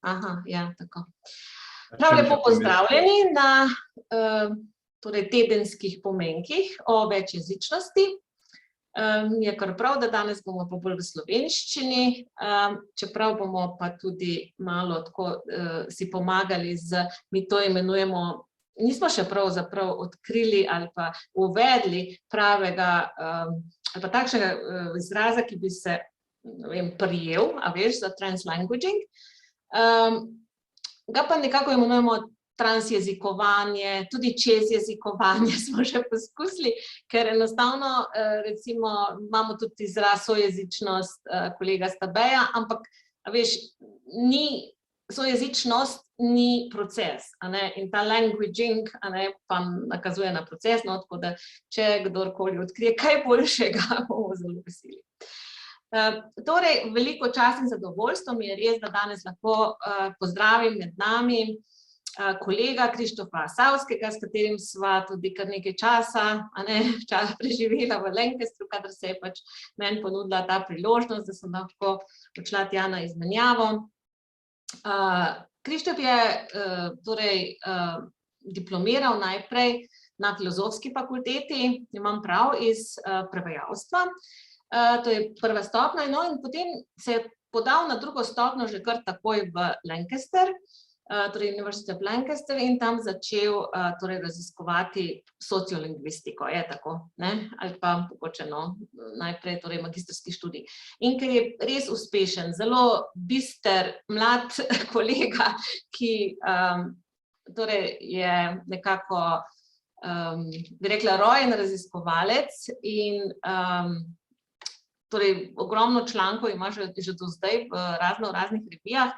Aha, ja, tako. Prav lepo pozdravljeni na torej tedenskih pomenkih o večjezičnosti. Je kar prav, da danes bomo pa bolj v slovenščini, čeprav bomo pa tudi malo tako si pomagali mi to imenujemo, nismo še pravzaprav odkrili ali pa uvedli pravega ali pa takšnega izraza, ki bi se, ne vem, prijel, a veš, za translanguaging. Ga pa nekako imenujemo transjezikovanje, tudi čezjezikovanje smo že poskusili, ker enostavno, recimo, imamo tudi izraz sojezičnost kolega Stabeja, ampak, a veš, sojezičnost ni proces, a ne, in ta languaging, a ne, pa nakazuje na proces, no, tako da, če kdorkoli odkrije kaj boljšega, bomo zelo veseli. Torej, veliko čast in zadovoljstvo mi je res, da danes lahko pozdravim med nami kolega Krištofa Savskega, s katerim sva tudi kar nekaj časa, a ne, preživela v Lancastru, kadar se je pač meni ponudila ta priložnost, da sem lahko odšla tja na izmenjavo. Krištof je torej diplomiral najprej na Filozofski fakulteti, imam prav, iz prevajalstva. To je prva stopnja, no, in potem se je podal na drugo stopnjo že kar takoj v Lancaster, torej University of Lancaster, in tam začel torej raziskovati sociolingvistiko, je tako, ne, ali pa mogoče, no, najprej torej magistrski študij. In ker je res uspešen, zelo bister, mlad kolega, ki torej je nekako, bi rekla, rojen raziskovalec in torej ogromno člankov ima že do zdaj v raznih revijah.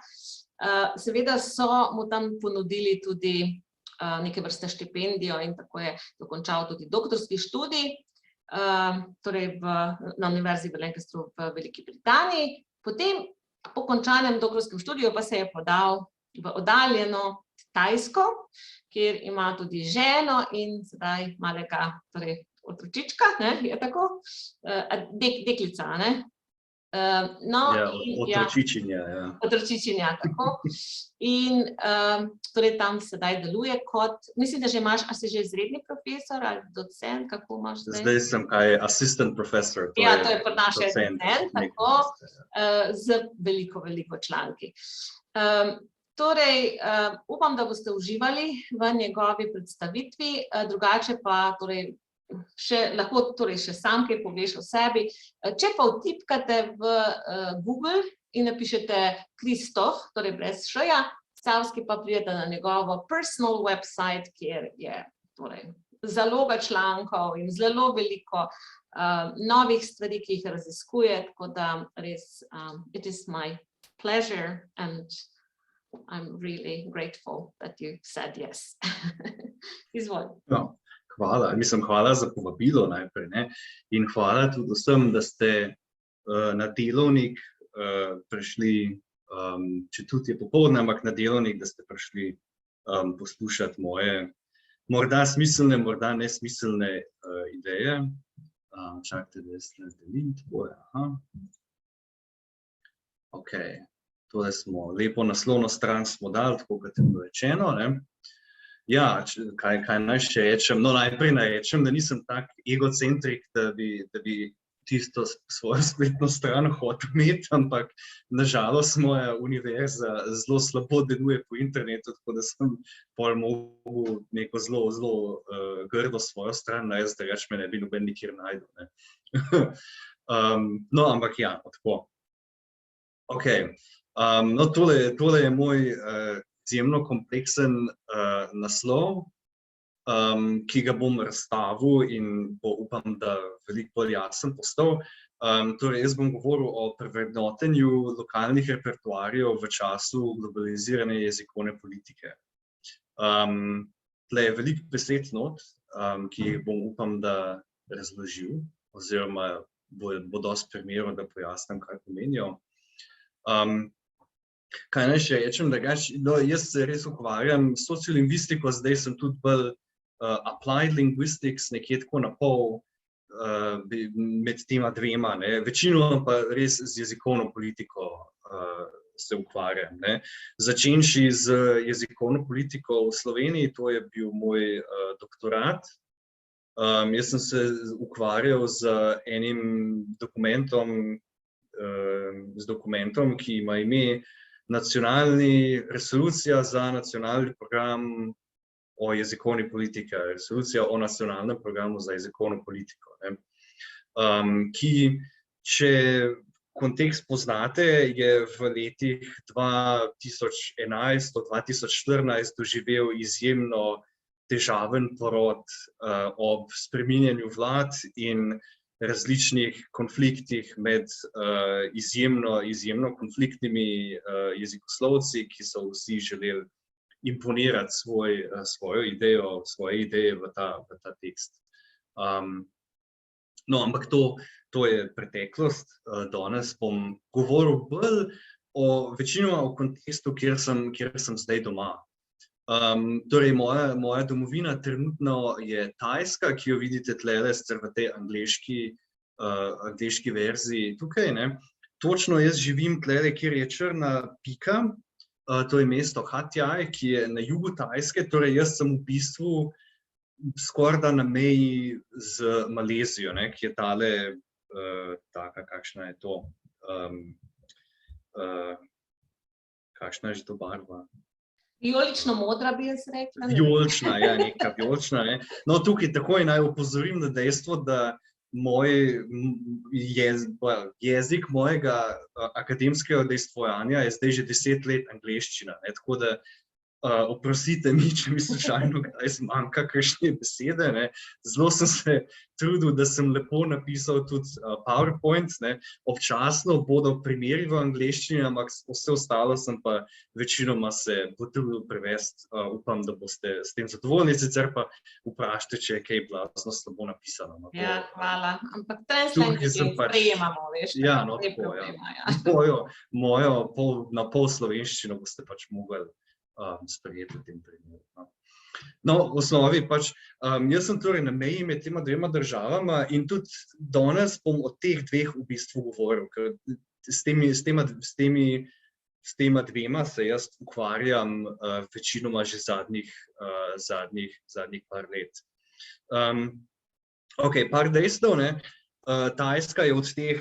Seveda so mu tam ponudili tudi neke vrste štipendijo in tako je dokončal tudi doktorski študij, torej na Univerzi v Lancastru v Veliki Britaniji. Potem po končanem doktorskem študiju pa se je podal v oddaljeno Tajsko, kjer ima tudi ženo in sedaj malega, torej otročička, ne, je tako, deklica, ne. Otročičinja, ja. Otročičinja, tako. In torej tam sedaj deluje kot, mislim, da že imaš, a si že izredni profesor ali docent, kako imaš zdaj? Zdaj sem assistant professor. Ja, to je pa naš docent, tako, z veliko članki. Torej, upam, da boste uživali v njegovi predstavitvi, drugače pa torej lahko torej še sam kaj poveš o sebi. Če pa vtipkate v Google in napišete Kristof, torej brez š-ja, Savski, pa pridete na njegovo personal website, kjer je torej zaloga člankov in zelo veliko novih stvari, ki jih raziskuje, tako da res it is my pleasure and I'm really grateful that you said yes. Izvoli. No. Hvala za povabilo najprej, ne? In hvala tudi vsem, da ste na delovnik prišli, če tudi je popoldne, ampak na delovnik, da ste prišli poslušati moje morda smiselne, morda nesmiselne ideje. Čakajte, da jaz delim tvoje, aha. Ok, tole smo lepo naslovno stran smo dali, tako kot je bilo rečeno, ne? Ja, kaj naj še rečem? No, najprej naj rečem, da nisem tak egocentrik, da bi tisto svojo spletno stran hotel imeti, ampak nažalost moja univerza zelo slabo deluje po internetu, tako da sem pol mogel neko zelo grdo svojo stran narediti, da reč me ne bi noben nikjer najdel, ne. No, ampak ja, tako. Ok, no, tole je moj izjemno kompleksen naslov, ki ga bom razstavil in upam, da veliko bolj jasen postal. Torej, jaz bom govoril o prevrednotenju lokalnih repertoarjev v času globalizirane jezikovne politike. Tle je veliko besed not, ki jih bom upam, da razložil, oziroma bo dosti primerov, da pojasnim, kaj pomenijo. Kaj naj še rečem, jaz se res ukvarjam s sociolingvistiko, zdaj sem tudi bolj applied linguistics, nekje tako na pol med tema dvema, ne, večino pa res z jezikovno politiko se ukvarjam. Ne. Začenši z jezikovno politiko v Sloveniji, to je bil moj doktorat. Jaz sem se ukvarjal z enim dokumentom, ki ima ime Resolucija za nacionalni program o jezikovni politiki, resolucija o nacionalnem programu za jezikovno politiko, ne. Ki, če kontekst poznate, je v letih 2011 do 2014 doživel izjemno težaven porod ob spreminjanju vlad in različnih konfliktih med izjemno konfliktnimi jezikoslovci, ki so vsi želeli imponirati svoje ideje v ta tekst. No, ampak to je preteklost. Danes bom govoril bolj večinoma o kontekstu, kjer sem zdaj doma. Torej, moja domovina trenutno je Tajska, ki jo vidite tlele sicer v tej angleški verziji tukaj, ne. Točno jaz živim tlele, kjer je črna pika, to je mesto Hatjaj, ki je na jugu Tajske, torej jaz sem v bistvu skorajda na meji z Malezijo, ne, ki je tale, taka, kakšna je to, kakšna je že to barva? Vijolično modra bi jaz rekla. Vijolična, ja, neka vijolična, ne. No, tukaj takoj naj opozorim na dejstvo, da moj jezik mojega akademskega udejstvovanja je zdaj že 10 let angleščina, ne, tako da oprostite mi, če mi slučajno kdaj zmanjka kakšne besede, ne. Zelo sem se trudil, da sem lepo napisal tudi PowerPoint, ne. Občasno bodo primeri v angleščini, ampak vse ostalo sem pa večinoma se potrudil prevesti. Upam, da boste s tem zadovoljni, sicer pa vprašajte, če je kaj blazno slabo napisano. Ja, hvala. Ampak translate sprejemamo, veš. Ja, no, tako, ja. Mojo na pol slovenščino boste pač mogli sprejeti v tem primeru. No, v osnovi pač, jaz sem torej na meji med tema dvema državama in tudi danes bom o teh dveh v bistvu govoril, ker s tema dvema se jaz ukvarjam večinoma že zadnjih par let. Ok, par dejstev, ne. Tajska je od teh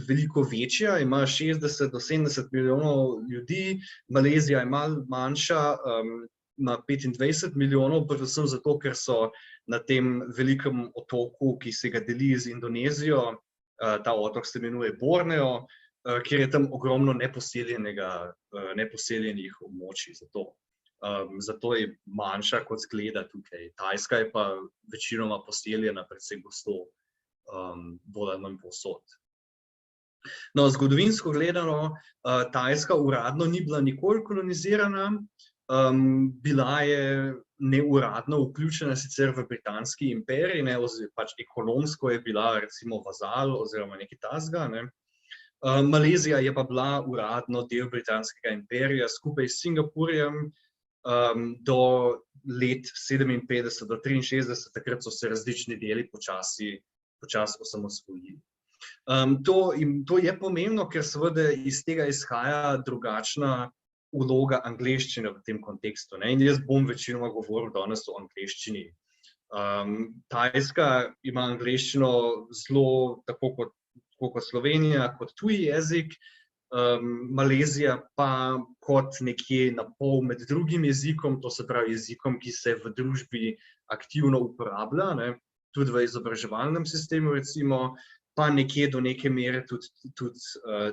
veliko večja, ima 60 do 70 milijonov ljudi, Malezija je malo manjša, ima 25 milijonov, predvsem zato, ker so na tem velikem otoku, ki se ga deli z Indonezijo, ta otok se imenuje Borneo, kjer je tam ogromno neposeljenih območij, zato je manjša, kot zgleda tukaj. Tajska je pa večinoma poseljena, predvsem gosto, bolj ali manj povsod. No, zgodovinsko gledano, Tajska uradno ni bila nikoli kolonizirana, bila je neuradno vključena sicer v britanski imperij, ne, pač ekonomsko je bila recimo vazal oziroma nekaj takega, ne. Malezija je pa bila uradno del britanskega imperija skupaj s Singapurjem do let 57 do 63, takrat so se različni deli počasi osamosvojili. To je pomembno, ker seveda iz tega izhaja drugačna vloga angleščine v tem kontekstu, ne, in jaz bom večinoma govoril danes o angleščini. Tajska ima angleščino zelo, tako kot Slovenija, kot tuji jezik, Malezija pa kot nekje na pol med drugim jezikom, to se pravi jezikom, ki se v družbi aktivno uporablja, ne, tudi v izobraževalnem sistemu recimo, pa nekje do neke mere tudi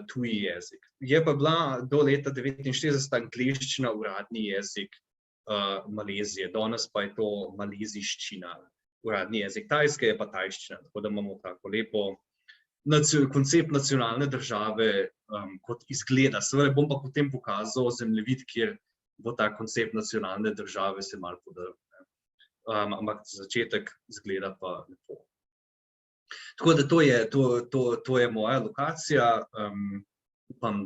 tuji jezik. Je pa bila do leta 1969 angleščina uradni jezik Malezije, danes pa je to maleziščina uradni jezik. Tajske je pa tajščina, tako da imamo tako lepo koncept nacionalne države, kot izgleda. Seveda bom pa potem pokazal zemljevid, kjer bo ta koncept nacionalne države se malo podrl. Ampak za začetek izgleda pa lepo. Tako da to je moja lokacija. Upam,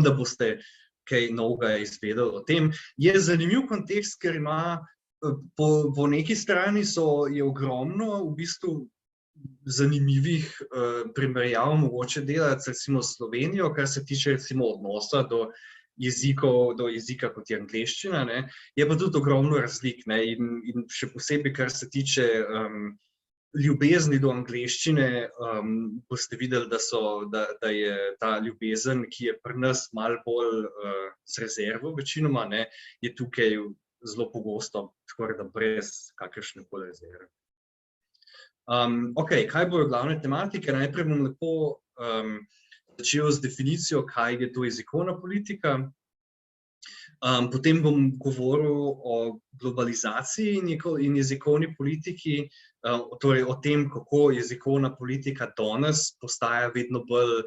da boste kaj novega izvedeli o tem. Je zanimiv kontekst, ker ima po neki strani je ogromno v bistvu zanimivih primerjav mogoče delati recimo s Slovenijo, kar se tiče recimo odnosa do jezika kot je angleščina, ne, je pa tudi ogromno razlik, ne, in še posebej, kar se tiče ljubezni do angleščine, boste videli, da je ta ljubezen, ki je pri nas malo bolj z rezervo večinoma, ne, je tukaj zelo pogosto, skoraj da brez kakršnekoli rezerve. Ok, kaj bojo glavne tematike? Najprej bom lepo začel z definicijo, kaj je to jezikovna politika. Potem bom govoril o globalizaciji in jezikovni politiki, torej o tem, kako jezikovna politika danes postaja vedno bolj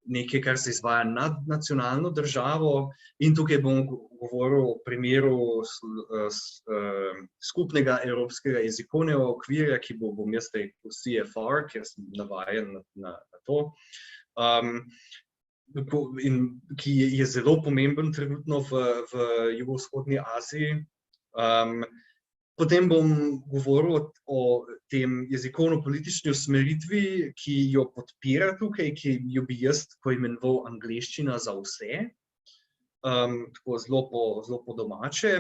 nekaj, kar se izvaja nad nacionalno državo, in tukaj bom govoril o primeru skupnega evropskega jezikovnega okvirja, ki bom jaz rekel CFR, ker sem navajen na to. In ki je zelo pomemben trenutno v jugovzhodni Aziji. Potem bom govoril o tem jezikovno-politični usmeritvi, ki jo podpira tukaj, ki jo bi jaz poimenoval angleščina za vse, tako zelo po domače,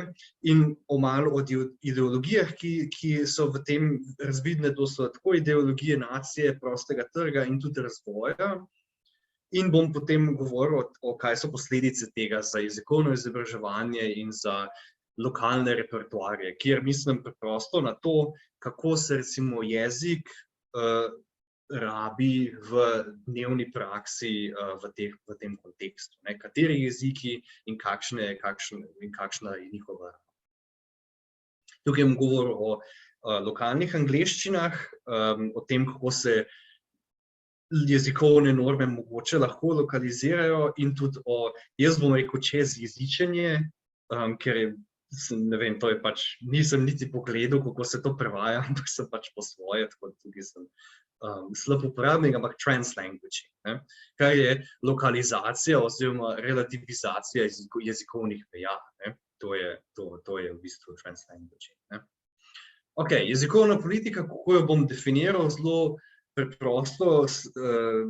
in malo o ideologijah, ki so v tem razvidne, to so tako ideologije nacije, prostega trga in tudi razvoja. In bom potem govoril o kaj so posledice tega za jezikovno izobraževanje in za lokalne repertoarje, kjer mislim preprosto na to, kako se recimo jezik rabi v dnevni praksi v tem kontekstu. Kateri jeziki in kakšna je njihova raba. Tukaj bom govoril o lokalnih angleščinah, o tem, kako se jezikovne norme mogoče lahko lokalizirajo, in tudi jaz bom rekel čezjezičenje, ker je, ne vem, to je pač, nisem niti pogledal, kako se to prevaja, ampak sem pač po svoje, tako da tudi sem slab uporabnik, ampak translanguaging, kar je lokalizacija oziroma relativizacija jezikovnih meja. To je v bistvu translanguaging. Ok, jezikovna politika, kako jo bom definiral, zelo preprosto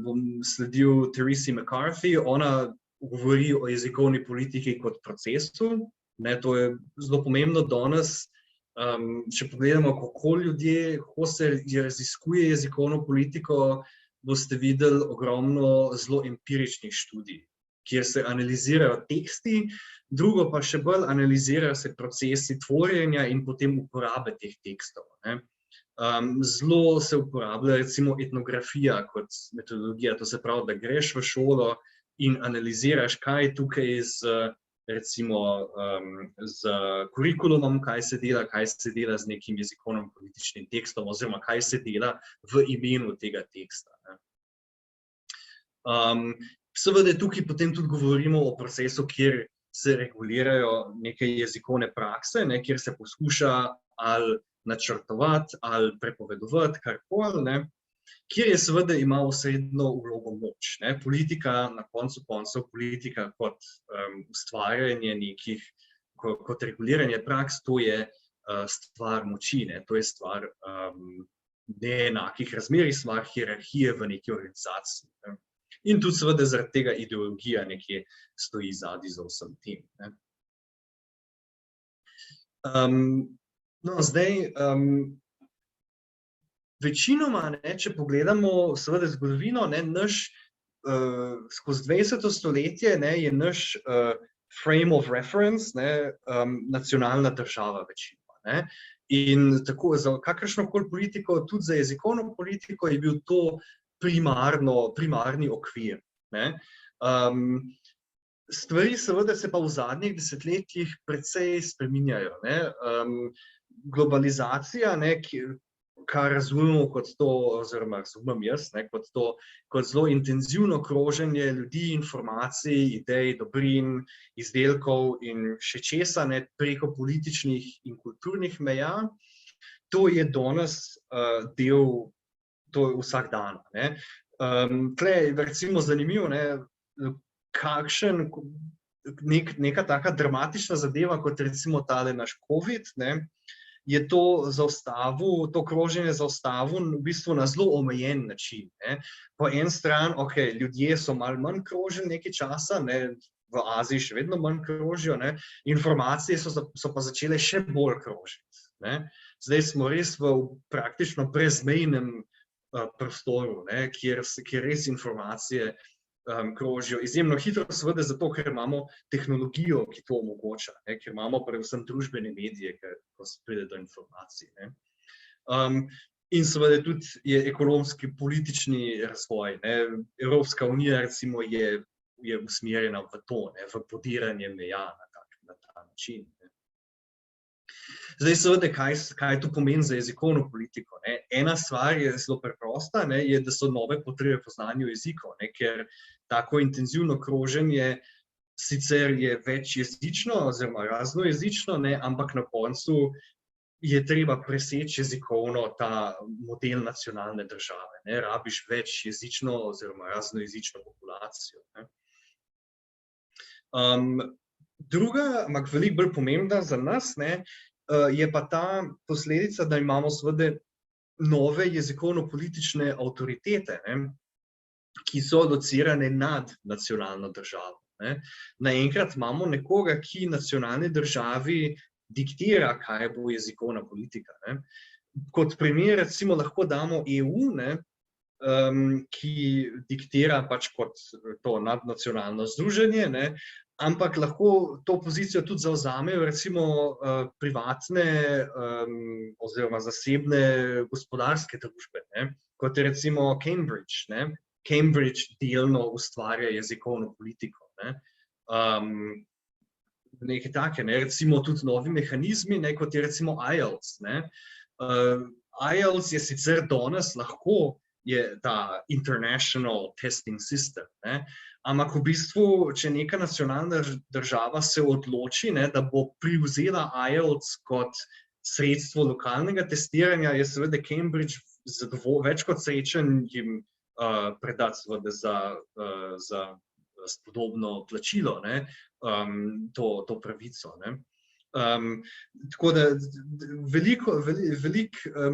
bom sledil Therese McCarthy, ona govori o jezikovni politiki kot procesu. To je zelo pomembno danes, če pogledamo, kako se raziskuje jezikovno politiko, boste videli ogromno zelo empiričnih študij, kjer se analizirajo teksti, drugo pa še bolj analizirajo se procesi tvorjenja in potem uporabe teh tekstov. Zelo se uporablja recimo etnografija kot metodologija, to se pravi, da greš v šolo in analiziraš, kaj je tukaj recimo z kurikulumom, kaj se dela z nekim jezikovno-političnim tekstom, oziroma kaj se dela v imenu tega teksta. Seveda tukaj potem tudi govorimo o procesu, kjer se regulirajo neke jezikovne prakse, kjer se poskuša ali načrtovati ali prepovedovati karkoli, kjer je seveda ima osrednjo vlogo moč. Politika, na koncu koncev, politika kot ustvarjanje nekih, kot reguliranje praks, to je stvar moči, to je stvar neenakih razmerij, stvar hierarhije v neki organizaciji. In tudi seveda zaradi tega ideologija nekje stoji zadaj za vsem tem. No, zdaj, večinoma, če pogledamo seveda zgodovino, skozi 20. stoletje je naš frame of reference nacionalna država večinoma. In tako za kakršnokoli politiko, tudi za jezikovno politiko, je bil to primarni okvir. Stvari seveda se pa v zadnjih desetletjih precej spreminjajo. Globalizacija, kar razumemo kot to, oziroma razumem jaz, kot zelo intenzivno kroženje ljudi, informacij, idej, dobrin, izdelkov in še česa preko političnih in kulturnih meja, to je danes del vsakdana. Tle je recimo zanimivo, neka taka dramatična zadeva, kot recimo tale naš COVID, je to kroženje zaustavil v bistvu na zelo omejen način. Ne. Po en stran, ljudje so malo manj krožili nekaj časa, ne, v Aziji še vedno manj krožijo, ne, informacije so pa začele še bolj krožiti. Ne. Zdaj smo res v praktično brezmejnem prostoru, ne, kjer res informacije krožijo izjemno hitro, seveda zato, ker imamo tehnologijo, ki to omogoča, ne, ker imamo predvsem družbene medije, ko se pride do informacij. Ne. In seveda tudi je ekonomski, politični razvoj. Ne. Evropska unija recimo je usmerjena v to, ne, v podiranje meja na ta način. Ne. Zdaj seveda, kaj to pomeni za jezikovno politiko? Ne? Ena stvar je zelo preprosta, ne, je, da so nove potrebe po znanju jezikov, ne, ker tako intenzivno kroženje sicer je večjezično oziroma raznojezično, ne, ampak na koncu je treba preseči jezikovno ta model nacionalne države. Ne? Rabiš večjezično oziroma raznojezično populacijo. Ne? Druga, ampak veliko bolj pomembna za nas, ne, je pa ta posledica, da imamo seveda nove jezikovno-politične avtoritete, ne, ki so locirane nad nacionalno državo. Ne. Naenkrat imamo nekoga, ki nacionalni državi diktira, kaj bo jezikovna politika. Ne. Kot primer recimo lahko damo EU, ne, ki diktira pač kot to nadnacionalno združenje, ne, ampak lahko to pozicijo tudi zavzamejo recimo privatne oziroma zasebne gospodarske družbe, ne, kot je recimo Cambridge. Ne. Cambridge delno ustvarja jezikovno politiko. Ne. Nekaj take, ne, recimo tudi novi mehanizmi, ne, kot je recimo IELTS. Ne. IELTS je sicer danes lahko je ta international testing system, ne. Ampak v bistvu, če neka nacionalna država se odloči, ne, da bo privzela IELTS kot sredstvo lokalnega testiranja, je seveda Cambridge več kot srečen jim predati seveda za spodobno plačilo, ne, to pravico. Ne. Tako da veliko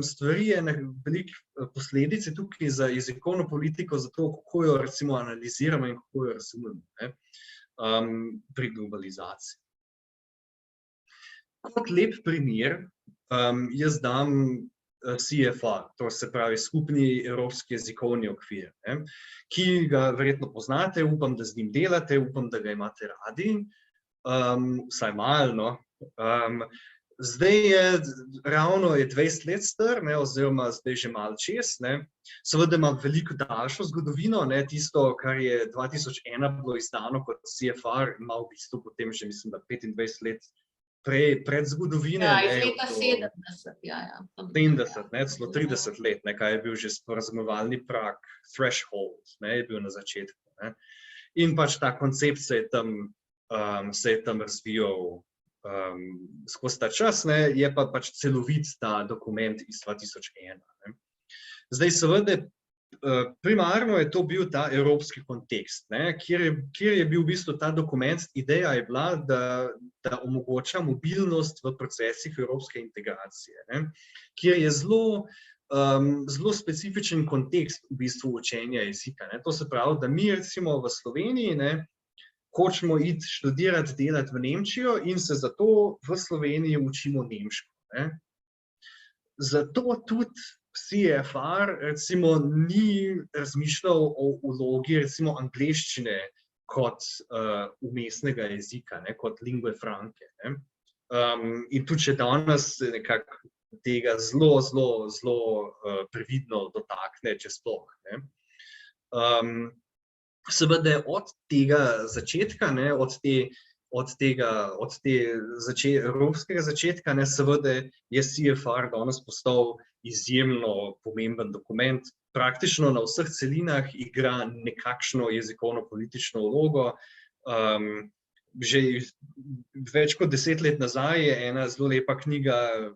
stvari je, veliko posledic je tukaj za jezikovno politiko, zato kako jo recimo analiziramo in kako jo razumemo, ne, pri globalizaciji. Kot lep primer jaz dam CFR, to se pravi Skupni evropski jezikovni okvir, ne, ki ga verjetno poznate, upam, da z njim delate, upam, da ga imate radi, vsaj malo, no. Zdaj je ravno 20 let star, ne, oziroma zdaj že malo čez, ne. Seveda ima veliko daljšo zgodovino, ne, tisto, kar je 2001 bilo izdano kot CFR, ima v bistvu potem že, mislim, da 25 let pred zgodovine. Ja, iz leta 70, ja. 70, ne, celo 30 let, ne, kaj je bil že sporazumevalni prag, threshold, ne, je bil na začetku. Ne. In pač ta koncept se je tam razvijal skozi ta čas, ne, je pa pač celovit ta dokument iz 2001. Ne. Zdaj seveda, primarno je to bil ta evropski kontekst, ne, kjer je bil v bistvu ta dokument, ideja je bila, da omogoča mobilnost v procesih evropske integracije, ne, kjer je zelo specifičen kontekst v bistvu učenja jezika. Ne. To se pravi, da mi recimo v Sloveniji, ne, hočemo iti študirati, delati v Nemčijo in se zato v Sloveniji učimo nemško. Ne. Zato tudi CFR recimo ni razmišljal o vlogi recimo angleščine kot vmesnega jezika, ne, kot lingue franke. Ne. In tudi še danes nekako tega zelo previdno dotakne, če sploh. Ne. Seveda od tega začetka, ne, od evropskega začetka, ne, seveda je CFR danes postal izjemno pomemben dokument. Praktično na vseh celinah igra nekakšno jezikovno-politično vlogo. Že več kot 10 let nazaj je ena zelo lepa knjiga,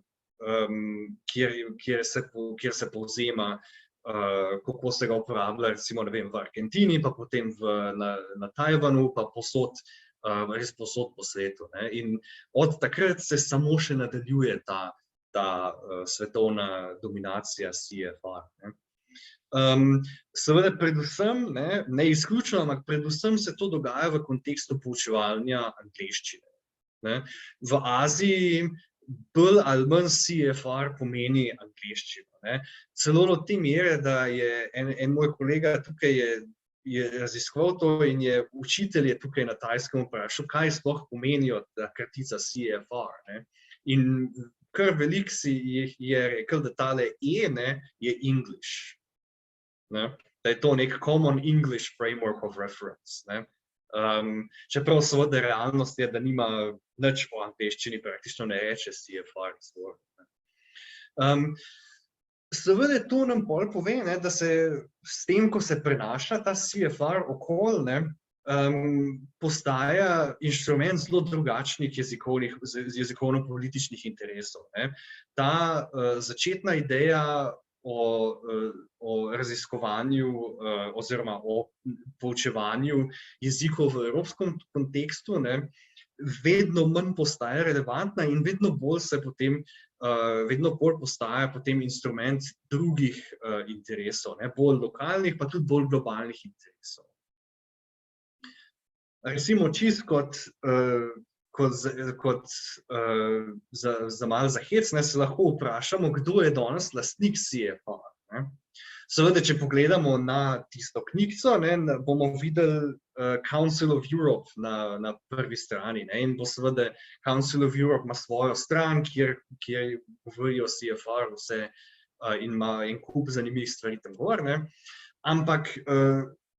kjer se povzema, kako se ga uporablja recimo, ne vem, v Argentini, pa potem na Tajvanu, pa res povsod po svetu. Ne. In od takrat se samo še nadaljuje ta svetovna dominacija CFR. Ne. Seveda predvsem, ne izključno, ampak predvsem se to dogaja v kontekstu poučevanja angleščine. Ne. V Aziji bolj ali manj CFR pomeni angleščino. Ne. Celo do te mere, da je en moj kolega tukaj je raziskoval to in učitelj je tukaj na Tajskem vprašal, kaj sploh pomenijo ta kratica CFR. Ne. In kar veliko si je rekel, da tale ne, je English. Ne? Da je to nek common English framework of reference. Ne? Čeprav seveda realnost je, da nima nič o angleščini, praktično ne reče CFR. Seveda to nam pol pove, ne, da se s tem, ko se prenaša ta CFR okoli, ne, postaja inštrument zelo drugačnih jezikovno-političnih interesov. Ne. Ta začetna ideja o raziskovanju oziroma o poučevanju jezikov v evropskem kontekstu, ne, vedno manj postaja relevantna in vedno bolj postaja potem instrument drugih interesov, ne, bolj lokalnih, pa tudi bolj globalnih interesov. Recimo čisto kot za malo za hec, ne, se lahko vprašamo, kdo je danes lastnik CFR. Ne. Seveda, če pogledamo na tisto knjigico, ne, bomo videli Council of Europe na prvi strani. Ne, in bo seveda Council of Europe ima svojo stran, kjer govorijo o CFR vse in ima en kup zanimivih stvari tam gor. Ne. Ampak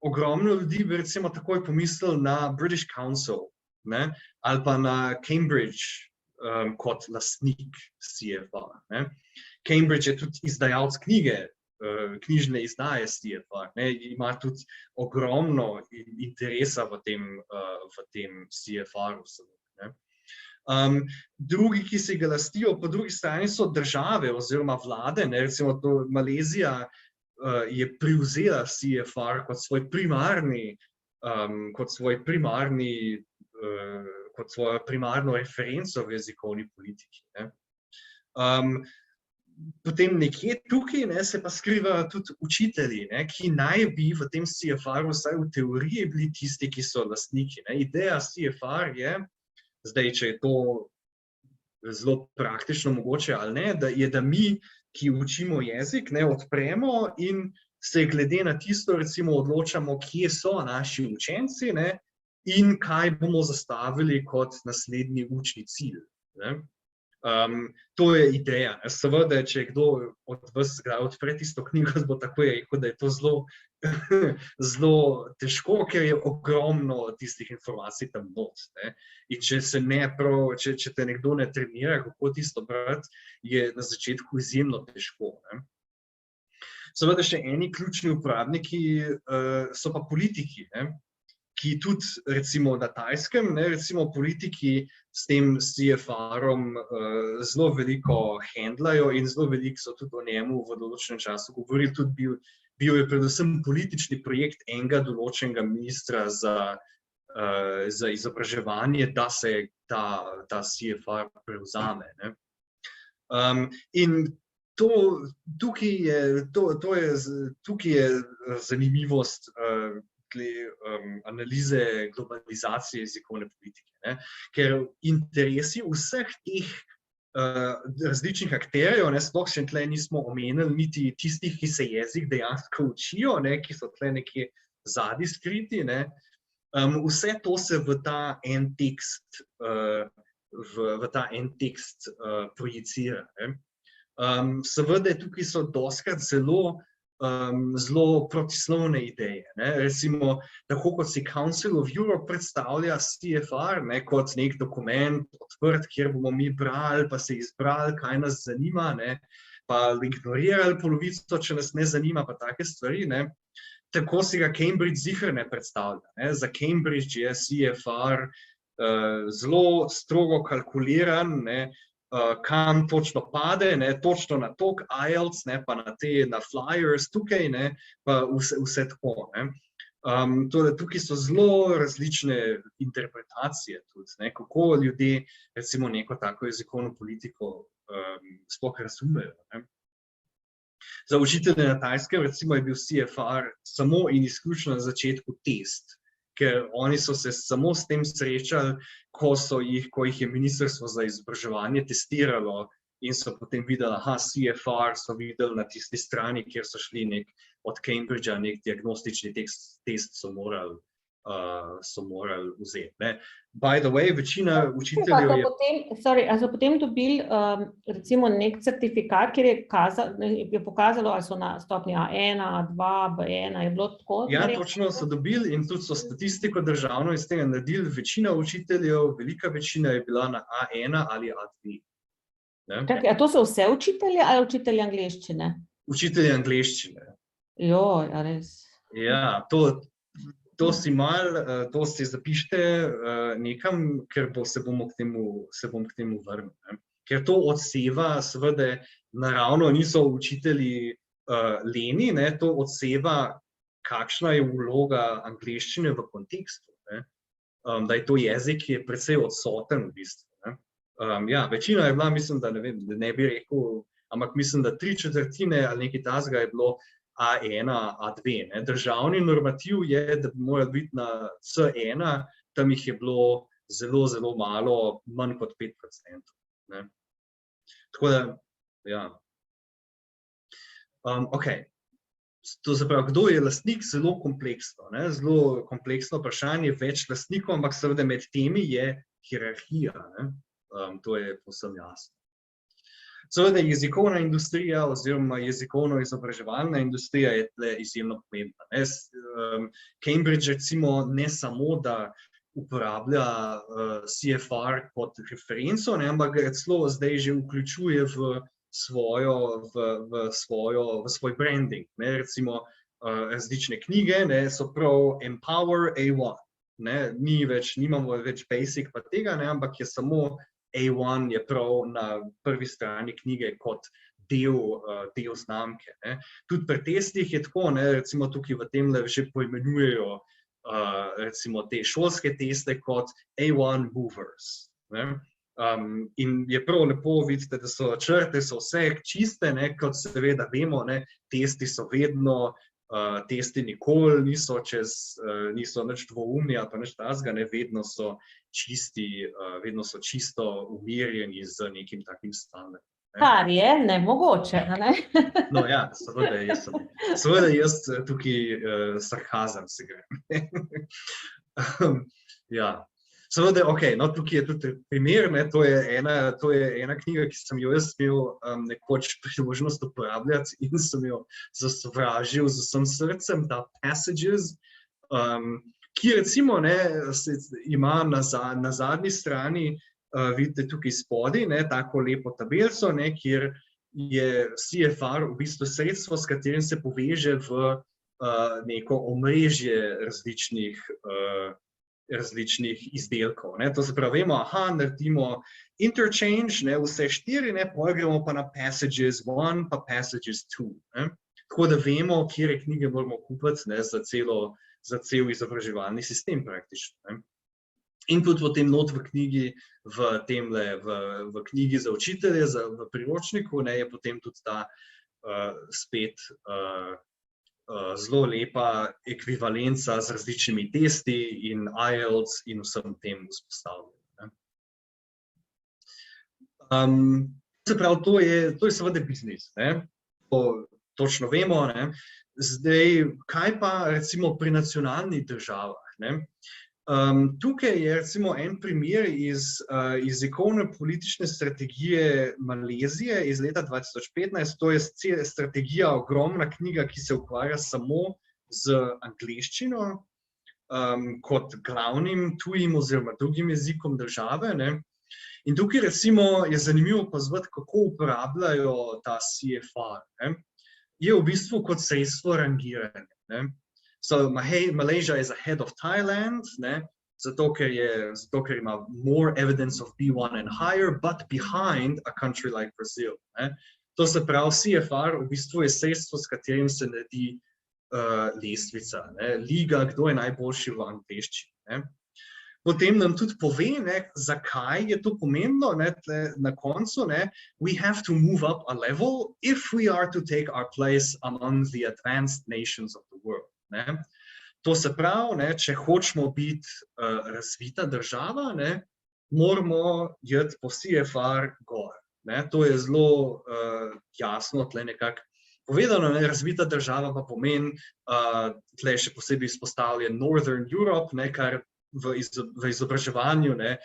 ogromno ljudi bi recimo takoj pomislili na British Council, ne, ali pa na Cambridge kot lastnik CFR. Ne. Cambridge je tudi izdajalec knjige, knjižne izdaje CFR, ne, ima tudi ogromno interesa v tem CFR-u. Drugi, ki si ga lastijo, po drugi strani so države oziroma vlade, ne, recimo to Malezija je prevzela CFR kot svojo primarno referenco v jezikovni politiki. Ne. Potem nekje tukaj, ne, se pa skrivajo tudi učitelji, ne, ki naj bi v tem CFR-u vsaj v teoriji bili tisti, ki so lastniki. Ne. Ideja CFR je, zdaj, če je to zelo praktično mogoče ali ne, da mi, ki učimo jezik, ne, odpremo in se glede na tisto recimo odločamo, kje so naši učenci, ne, in kaj bomo zastavili kot naslednji učni cilj. Ne. To je ideja. Seveda, če kdo od vas odpre tisto knjigo, bo takoj rekel, da je to zelo težko, ker je ogromno tistih informacij tam not. Ne. In če te nekdo ne trenira, kako tisto brati, je na začetku izjemno težko. Ne. Seveda še eni ključni uporabniki so pa politiki, ne, ki tudi recimo na Tajskem, ne, recimo politiki s tem CFR-om zelo veliko handlajo in zelo veliko so tudi o njemu v določenem času govorili. Tudi bil je predvsem politični projekt enega določenega ministra za izobraževanje, da se ta CFR prevzame. Ne. In tukaj je zanimivost analize globalizacije jezikovne politike, ne? Ker interesi vseh teh različnih akterjev, ne, sploh še tle nismo omenili niti tistih, ki se jezik dejansko učijo, ne, ki so tle nekje zadaj skriti, ne, vse to se v ta en tekst projicira. Ne. Seveda tukaj so dostikrat zelo protislovne ideje. Ne. Recimo, tako kot si Council of Europe predstavlja CFR, ne, kot nek dokument odprt, kjer bomo mi brali, pa se izbrali, kaj nas zanima, ne, pa ignorirali polovico, če nas ne zanima, pa take stvari. Ne. Tako si ga Cambridge ziher ne predstavlja. Ne. Za Cambridge je CFR zelo strogo kalkuliran, ne, kam točno pade, ne, točno na tok IELTS, ne, pa na flyers tukaj, ne, pa vse tako. Ne. Torej, tukaj so zelo različne interpretacije tudi, ne, kako ljudje recimo neko tako jezikovno politiko sploh razumejo. Ne. Za učitelje na Tajskem recimo je bil CFR samo in izključno na začetku test, ker oni so se samo s tem srečali, ko jih je Ministrstvo za izobraževanje testiralo in so potem videli, CFR so videli na tisti strani, kjer so šli od Cambridgea, nek diagnostični test so morali vzeti. Ne. By the way, večina učiteljev je... A so potem dobili recimo nek certifikat, kjer je pokazalo, ali so na stopni A1, A2, B1, je bilo tako? Ja, točno so dobili in tudi so statistiko državno iz tega naredili. Večina učiteljev, velika večina je bila na A1 ali A2. A to so vse učitelji ali učitelji angleščine? Učitelji angleščine. Joj, a res? Ja, to si zapišite nekam, ker se bom k temu vrnil. Ne? Ker to odseva, seveda, naravno niso učitelji leni, ne? To odseva, kakšna je vloga angleščine v kontekstu. Ne? Da je to jezik, ki je precej odsoten v bistvu. Ne? Ja, večina je bila, mislim, da ne bi rekel, ampak mislim, da 3/4 ali nekaj takega je bilo A1, A2. Ne. Državni normativ je, da bi morali biti na C1, tam jih je bilo zelo, zelo malo, manj kot 5%. Ne. Tako da, ja. Okay. To se pravi, kdo je lastnik, zelo kompleksno. Ne. Zelo kompleksno vprašanje, več lastnikov, ampak seveda med temi je hierarhija. Ne. To je povsem jasno. Seveda jezikovna industrija oziroma jezikovno-izobraževalna industrija je tle izjemno pomembna. Cambridge recimo ne samo, da uporablja CFR kot referenco, ne, ampak ga celo zdaj že vključuje v svoj branding. Ne. Recimo različne knjige so prav Empower A1. Ne. Nimamo več basic pa tega, ne, ampak je samo A1 je prav na prvi strani knjige kot del znamke. Ne. Tudi pri testih je tako, ne, recimo tukaj v temle že poimenujejo recimo te šolske teste kot A1 movers. Ne. In je prav lepo vidite, da so črte, so vse čiste, ne, kot seveda vemo, ne, testi so vedno, testi nikoli niso nič dvoumni ali pa nič takega, ne, vedno so čisto umirjeni z nekim takim standardom. Kar je nemogoče, ne? No ja, seveda jaz tukaj sarkazem se grem. Ja. Seveda, okej, no tukaj je tudi primer, ne, to je ena knjiga, ki sem jo jaz imel nekoč priložnost uporabljati in sem jo zasovražil z vsem srcem, ta Passages, ki recimo ne, ima na zadnji strani, vidite tukaj spodaj, ne, tako lepo tabelco, ne, kjer je CFR v bistvu sredstvo, s katerim se poveže v neko omrežje različnih izdelkov. Ne. To se pravi, vemo, naredimo interchange, ne, vse 4, ne, potem gremo pa na Passages 1 pa Passages 2. Ne. Tako da vemo, kje knjige moramo kupiti, ne, za cel izobraževalni sistem praktično. Ne. In tudi potem not v knjigi, v knjigi za učitelje, v priročniku, ne, je potem tudi ta spet zelo lepa ekvivalenca z različnimi testi in IELTS in vsem tem vzpostavljanjem. Se pravi, to je seveda biznis, ne. To točno vemo, ne. Zdaj, kaj pa recimo pri nacionalnih državah, ne. Tukaj je recimo en primer iz jezikovno-politične strategije Malezije iz leta 2015, to je strategija, ogromna knjiga, ki se ukvarja samo z angleščino kot glavnim tujim oziroma drugim jezikom države, ne. In tukaj recimo je zanimivo opazovati, kako uporabljajo ta CFR, ne. Je v bistvu kot sredstvo rangiranja, ne. So Malaysia is ahead of Thailand, ne, zato ker ima more evidence of B1 and higher, but behind a country like Brazil. Ne. To se pravi, CFR v bistvu je sredstvo, s katerim se naredi lestvica, ne, liga, kdo je najboljši v angleščini. Ne. potem nam tudi pove, ne, zakaj je to pomembno, ne, na koncu, ne, we have to move up a level if we are to take our place among the advanced nations of the world. Ne. To se pravi, ne, če hočemo biti razvita država, ne, moramo iti po CFR gor. Ne. To je zelo jasno tle nekako povedano, ne, razvita država pa pomeni, tle še posebej izpostavljen Northern Europe, ne, kar v izobraževanju, ne,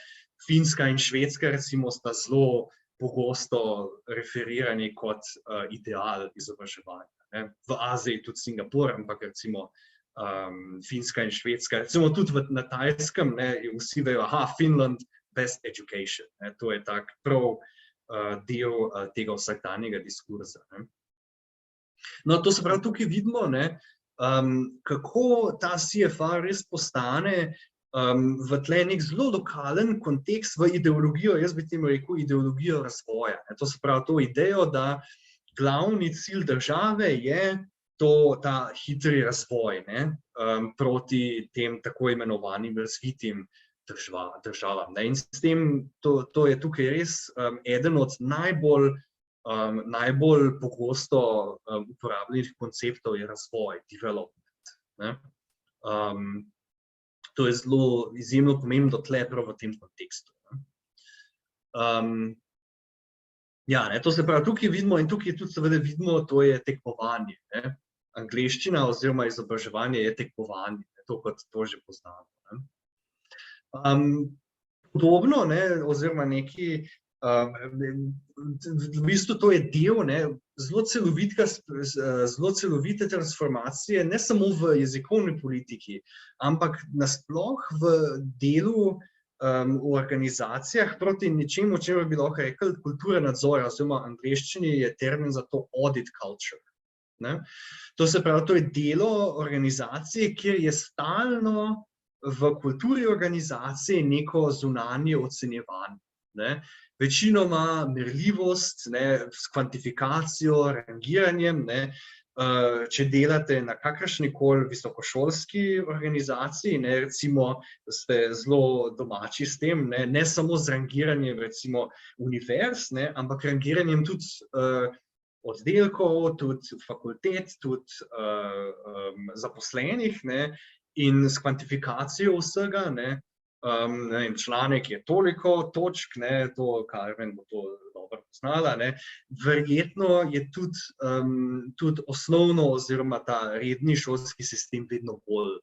Finska in Švedska recimo sta zelo pogosto referirani kot ideal izobraževanja. Ne. V Aziji tudi Singapur, ampak recimo Finska in Švedska, recimo tudi na Tajskem, ne, vsi vejo, Finland, best education. Ne. To je tak prav del tega vsakdanjega diskurza. Ne. No, to se pravi, tukaj vidimo, ne, kako ta CFR res postane v tle nek zelo lokalen kontekst v ideologijo, jaz bi temu rekel ideologijo razvoja. Ne. To se pravi, to idejo, da glavni cilj države je ta hitri razvoj, ne, proti tem tako imenovanim razvitim državam. Ne. In s tem, to je tukaj res eden od najbolj pogosto uporabljenih konceptov je razvoj, development. Ne. To je zelo izjemno pomembno tle prav v tem kontekstu. Ja, ne, to se pravi, tukaj vidimo in tukaj tudi seveda vidimo, to je tekmovanje. Ne. Angleščina oziroma izobraževanje je tekmovanje, to kot to že poznamo. Ne. Podobno, ne, oziroma neki, v bistvu to je del, ne, zelo celovite transformacije, ne samo v jezikovni politiki, ampak nasploh v delu v organizacijah proti nečemu, čemu bi lahko rekli kultura nadzora, oziroma v angleščini je termin za to audit culture. Ne. To se pravi, to je delo organizacije, kjer je stalno v kulturi organizacije neko zunanje ocenjevanje. Ne. Večinoma merljivost, ne, s kvantifikacijo, rangiranjem, ne, če delate na kakršnikoli visokošolski organizaciji, ne, recimo ste zelo domači s tem, ne samo z rangiranjem recimo univerz, ne, ampak rangiranjem tudi oddelkov, tudi fakultet, tudi zaposlenih, ne, in s kvantifikacijo vsega, ne, članek je toliko točk, ne, to Carmen bo to dobro poznala, ne, verjetno je tudi osnovno oziroma ta redni šolski sistem vedno bolj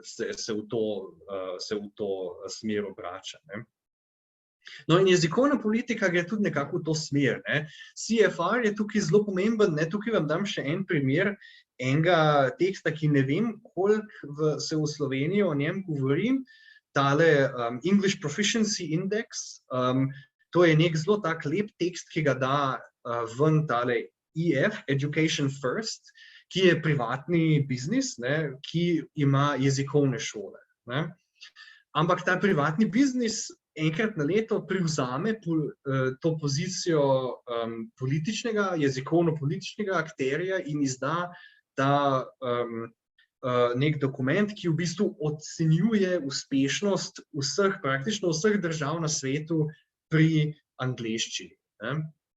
se v to smer obrača. Ne. No in jezikovna politika gre tudi nekako v to smer. Ne. CFR je tukaj zelo pomemben, ne, tukaj vam dam še en primer enega teksta, ki ne vem, koliko se v Sloveniji o njem govori, tale English Proficiency Index, to je nek zelo tak lep tekst, ki ga da ven tale EF, Education First, ki je privatni biznis, ne, ki ima jezikovne šole. Ne. Ampak ta privatni biznis enkrat na leto privzame to pozicijo jezikovno-političnega akterja in izda ta nek dokument, ki v bistvu ocenjuje uspešnost praktično vseh držav na svetu pri angleščini, ne,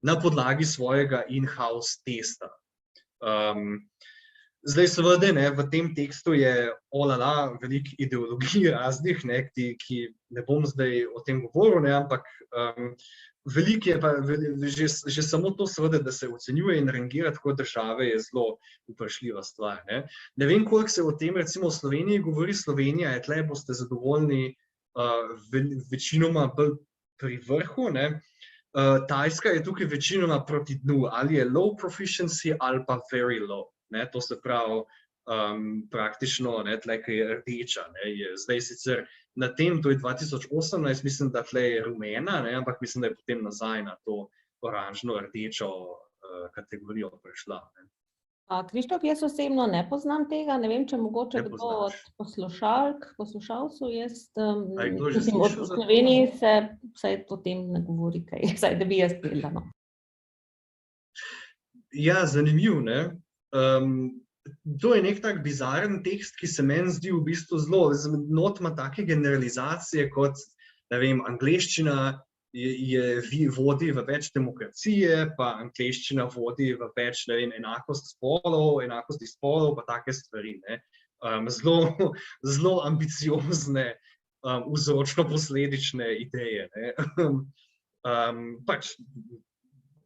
na podlagi svojega in-house testa. Zdaj seveda, ne, v tem tekstu je veliko ideologij raznih, ne, ki ne bom zdaj o tem govoril, ne, ampak veliko je pa, že samo to seveda, da se ocenjuje in rangira tako države, je zelo vprašljiva stvar. Ne vem, koliko se o tem recimo v Sloveniji govori, Slovenija je tle, boste zadovoljni, večinoma bolj pri vrhu, ne. Tajska je tukaj večinoma proti dnu, ali je low proficiency ali pa very low. Ne, to se pravi, praktično, ne, tle, ki je rdeča, ne, je zdaj sicer na tem, to je 2018, mislim, da tle je rumena, ne, ampak mislim, da je potem nazaj na to oranžno-rdečo kategorijo prišla. Ne. Krištof, jaz osebno ne poznam tega, ne vem, če mogoče kdo od poslušalcev, jaz v Sloveniji se vsaj o tem ne govori kaj, vsaj da bi jaz vedela. Ja, zanimiv, ne. to je nek tak bizaren tekst, ki se meni zdi v bistvu zelo, not ima take generalizacije kot, ne vem, angleščina vodi v več demokracije, pa angleščina vodi v več, ne vem, enakosti spolov, pa take stvari, ne. Zelo ambiciozne, vzročno-posledične ideje, ne.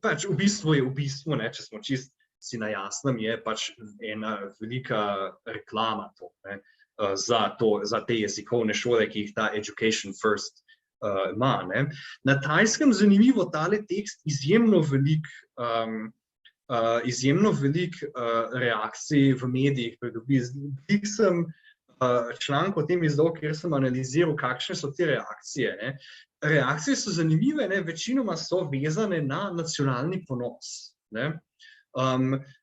Pač v bistvu je v bistvu, ne, če smo čist si na jasnem, je pač ena velika reklama to, ne, za te jezikovne šole, ki jih ta Education First ima, ne. Na Tajskem zanimivo tale tekst izjemno velik reakcij v medijih pridobi. Sem članek o tem izdal, kjer sem analiziral, kakšne so te reakcije, ne. Reakcije so zanimive, ne, večinoma so vezane na nacionalni ponos, ne.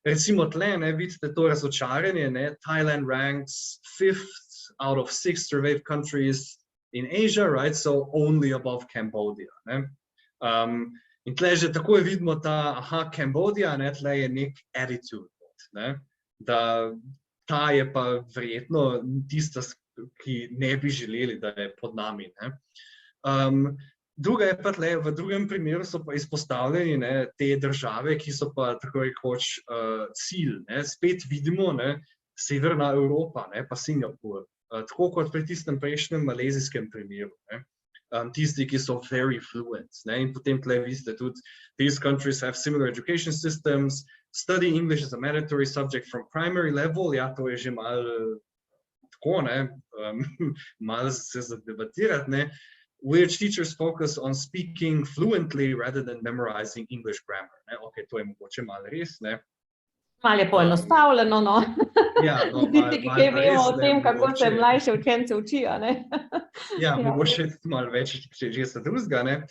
Recimo tle, ne, vidite to razočaranje, ne, Thailand ranks 5th out of 6 surveyed countries in Asia, right, so only above Cambodia, ne. In tle že takoj vidimo ta, Cambodia, ne, tle je nek attitude, ne, da ta je pa verjetno tista, ki ne bi želeli, da je pod nami, ne. Druga je pa tle, v drugem primeru so pa izpostavljeni, ne, te države, ki so pa tako rekoč cilj, ne. Spet vidimo, ne, Severna Evropa, ne, pa Singapur, tako kot pri tistem prejšnjem malezijskem primeru, ne. Tisti, ki so very fluent, ne, in potem tle vidite tudi, these countries have similar education systems, study English as a mandatory subject from primary level, ja, to je že malo tako, ne, malo se zadebatirati, ne, which teachers focus on speaking fluently rather than memorizing English grammar, ne, ok, to je mogoče malo res, ne. Malo je poenostavljeno, no. Ja, no, Tisti, ki kaj vemo o tem, kako se mlajše učence učijo, ne. Ja, mogoče malo več česa drugega, ne.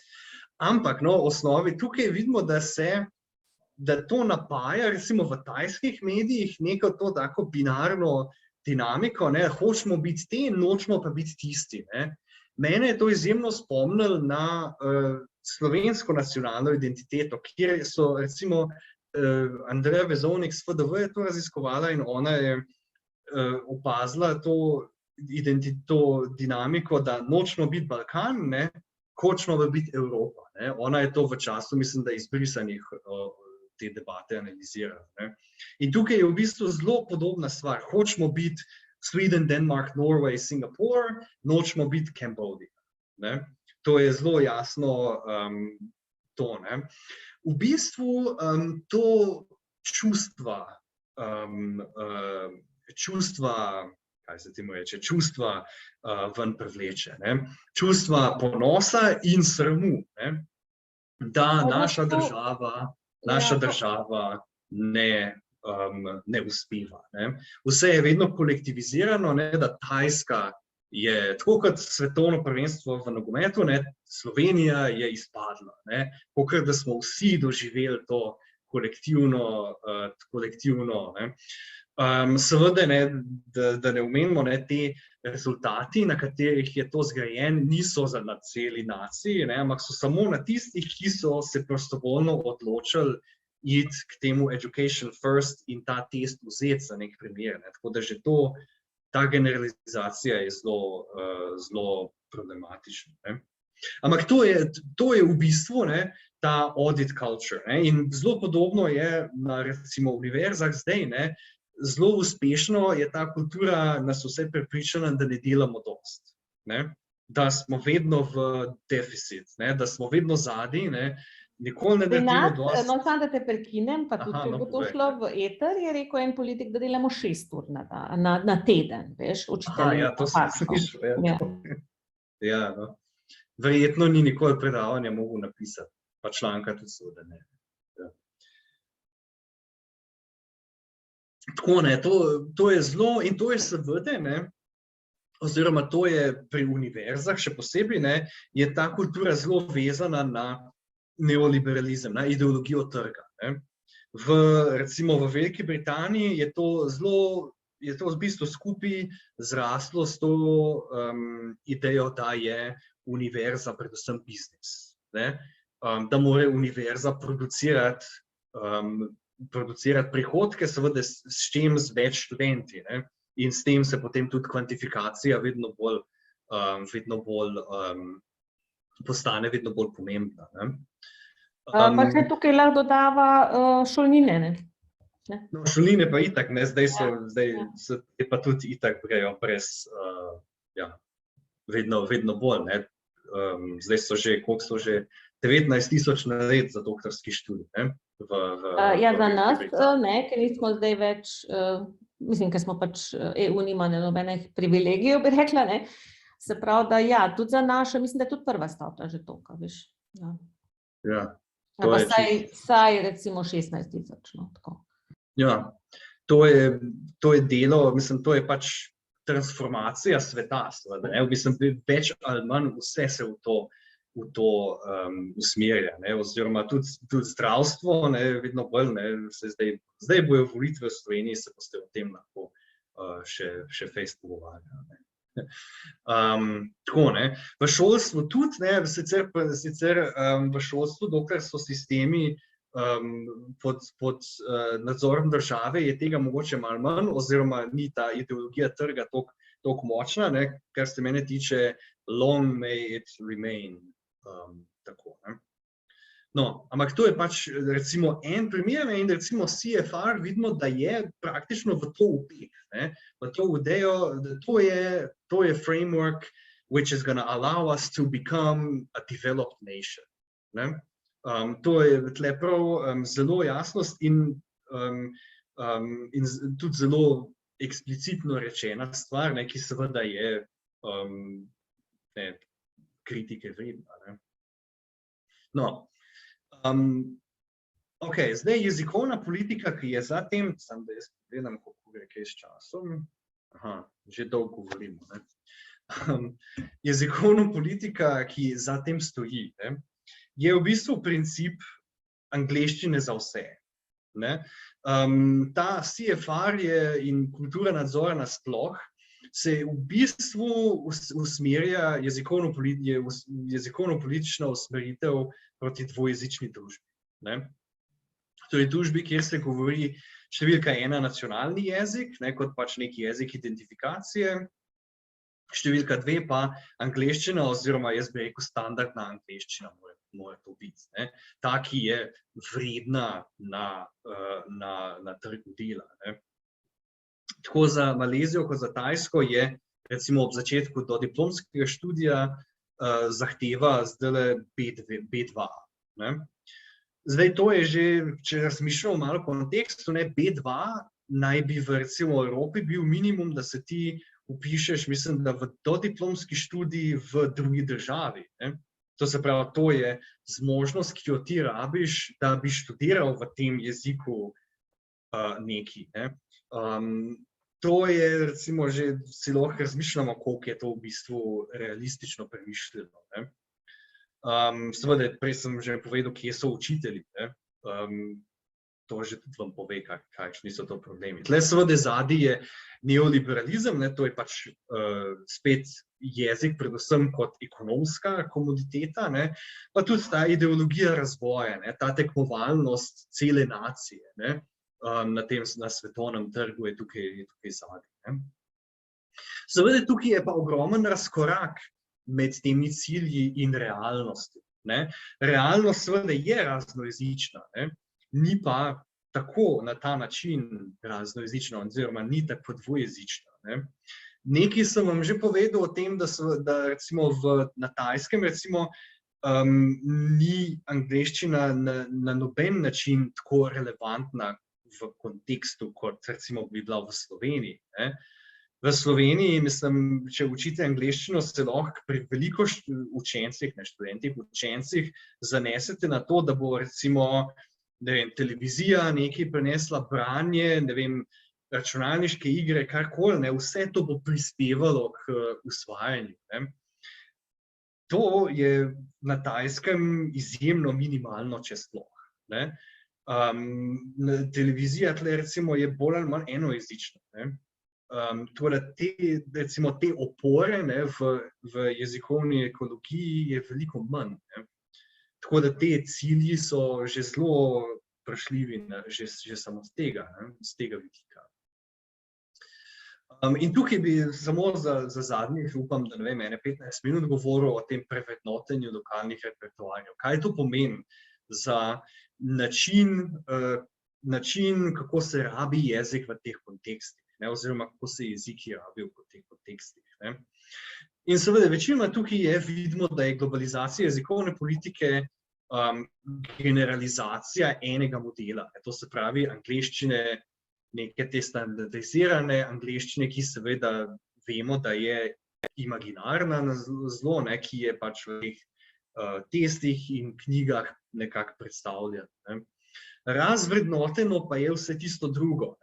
Ampak, no, v osnovi tukaj vidimo, da to napaja, recimo v tajskih medijih, neko to tako binarno dinamiko, ne, hočemo biti te, nočemo pa biti tisti, ne. Mene je to izjemno spomnilo na slovensko nacionalno identiteto, kjer so recimo Andreja Vezovnik s FDV je to raziskovala in ona je opazila to dinamiko, da nočemo biti Balkan, ne, hočemo biti Evropa, ne. Ona je to v času, mislim, da izbrisanih te debate analizirala, ne. In tukaj je v bistvu zelo podobna stvar, hočemo biti Sweden, Denmark, Norway, Singapore, nočemo biti Cambodia, ne. To je zelo jasno to, ne. V bistvu to čustva, kaj se temu reče, čustva ven privleče, ne. Čustva ponosa in sramu, ne. Da naša država ne uspeva, ne. Vse je vedno kolektivizirano, ne, da Tajska je, tako kot svetovno prvenstvo v nogometu, ne, Slovenija je izpadla, ne, kakor da smo vsi doživeli to kolektivno, ne. Seveda, ne, da ne omenimo, ne, te rezultati, na katerih je to zgrajen, niso na celi naciji, ne, ampak so samo na tistih, ki so se prostovoljno odločili iti k temu Education First in ta test vzeti za nek primer, ne. Tako da že ta generalizacija je zelo problematična, ne. Ampak to je v bistvu, ne, ta audit culture, ne, in zelo podobno je na recimo univerzah zdaj, ne, zelo uspešno je ta kultura nas vse prepričana, da ne delamo dosti, ne, da smo vedno v deficit, ne, da smo vedno zadaj, ne, nikoli ne naredimo dosti. No, samo da te prekinem, pa tudi, če bo to šlo v eter, je rekel en politik, da delamo 6 ur na teden, veš, učitelji. Ja, to sem slišal, ja. Ja, no. Verjetno ni nikoli predavanja mogel napisati, pa članka tudi seveda ne. Ja. Tako, ne, to je zelo, in to je seveda, ne, oziroma to je pri univerzah še posebej, ne, je ta kultura zelo vezana na neoliberalizem, na ideologijo trga, ne. Recimo v Veliki Britaniji je to v bistvu skupaj zraslo s to idejo, da je univerza predvsem biznis, ne. Da mora univerza producirati producirati prihodke, seveda s čim z več študenti, ne? In s tem se potem tudi kvantifikacija vedno bolj postane vedno bolj pomembna. Ne? Pa se tukaj lahko dodava šolnine, ne? No, šolnine pa itak, ne, zdaj se pa tudi itak grejo brez, vedno bolj, ne. Zdaj so že, koliko so že 19,000 na let za doktorski študij, ne. Ja, za nas, ne, ker nismo zdaj več, mislim, ker smo pač EU nima nobenih privilegijev, bi rekla, ne. Se pravi, da ja, tudi za naše, mislim, da je tudi prva stopnja že toliko, veš. Ja. Pa vsaj recimo 16,000, no, tako. Ja, to je delo, mislim, to je pač transformacija sveta, seveda, ne, mislim, več ali manj vse se v to usmerja, ne, oziroma tudi zdravstvo, ne, vedno bolj, ne, zdaj bojo volitve v Sloveniji, se boste o tem lahko še fejst pogovarjali, ne. Tako, ne, v šolstvu tudi, ne, sicer v šolstvu, dokler so sistemi pod nadzorom države, je tega mogoče malo manj, oziroma ni ta ideologija trga toliko močna, ne, kar se mene tiče, long may it remain, tako, ne. No, ampak to je pač recimo en primer, ne, in recimo CFR vidimo, da je praktično v to upet, ne, v to idejo, da to je framework which is gonna allow us to become a developed nation, ne. To je tle prav zelo jasnost in tudi zelo eksplicitno rečena stvar, ne, ki seveda je kritike vredna, ne. No, okej, zdaj jezikovna politika, ki je za tem, samo da jaz pogledam, kako gre kaj s časom, že dolgo govorimo, ne. Jezikovna politika, ki za tem stoji, ne, je v bistvu princip angleščine za vse, ne. Ta CFR in kultura nadzora nasploh se v bistvu usmerja jezikovno-politična usmeritev proti dvojezični družbi, ne. Torej družbi, kjer se govori številka 1 nacionalni jezik, ne, kot pač neki jezik identifikacije, številka 2 pa angleščina oziroma jaz bi rekel standardna angleščina mora to biti, ne. Ta, ki je vredna na trgu dela, ne. Tako za Malezijo kot za Tajsko je recimo ob začetku dodiplomskega študija zahteva zdajle B2, ne. Zdaj to je že, če razmišljamo malo v kontekstu, ne, B2 naj bi v recimo Evropi bil minimum, da se ti vpišeš, mislim, da v dodiplomski študij v drugi državi, ne. To se pravi, to je zmožnost, ki jo ti rabiš, da bi študiral v tem jeziku nekaj, ne. To je recimo že, si lahko razmišljamo, koliko je to v bistvu realistično premišljeno, ne. Seveda, prej sem že povedal, kje so učitelji, ne. To že tudi vam pove, kakšni so to problemi. Tle seveda zadaj je neoliberalizem, ne, to je pač spet jezik, predvsem kot ekonomska komoditeta, ne, pa tudi ta ideologija razvoja, ne, ta tekmovalnost cele nacije, ne, na svetovnem trgu je tukaj zadaj, ne. Seveda tukaj je pa ogromen razkorak med temi cilji in realnostjo, ne. Realnost seveda je raznojezična, ne, ni pa tako na ta način raznojezična, oziroma ni tako dvojezična, ne. Nekaj sem vam že povedal o tem, da recimo na Tajskem recimo ni angleščina na noben način tako relevantna v kontekstu, kot recimo bi bila v Sloveniji, ne. V Sloveniji, mislim, če učite angleščino, se lahko pri veliko učencih, ne študentih, učencih zanesete na to, da bo recimo, ne vem, televizija nekaj prenesla, branje, ne vem, računalniške igre, karkoli, ne, vse to bo prispevalo k usvajanju, ne. To je na Tajskem izjemno minimalno, če sploh, ne. Televizija tle recimo je bolj ali manj enojezična, ne. Tako da recimo te opore, ne, v jezikovni ekologiji je veliko manj, ne. Tako da te cilji so že zelo vprašljivi že samo z tega vidika. In tukaj bi samo za zadnjih, upam, da 15 minut govoril o tem prevrednotenju lokalnih repertoarjev. Kaj to pomeni za način, kako se rabi jezik v teh kontekstih, oziroma kako se jeziki rabijo v teh kontekstih. In seveda, večinoma tukaj vidimo, da je globalizacija jezikovne politike generalizacija enega modela. To se pravi angleščine, neke te standardizirane angleščine, ki seveda vemo, da je imaginarna zelo, ki je pač v teh testih in knjigah nekako predstavljena. Razvrednoteno pa je vse tisto drugo.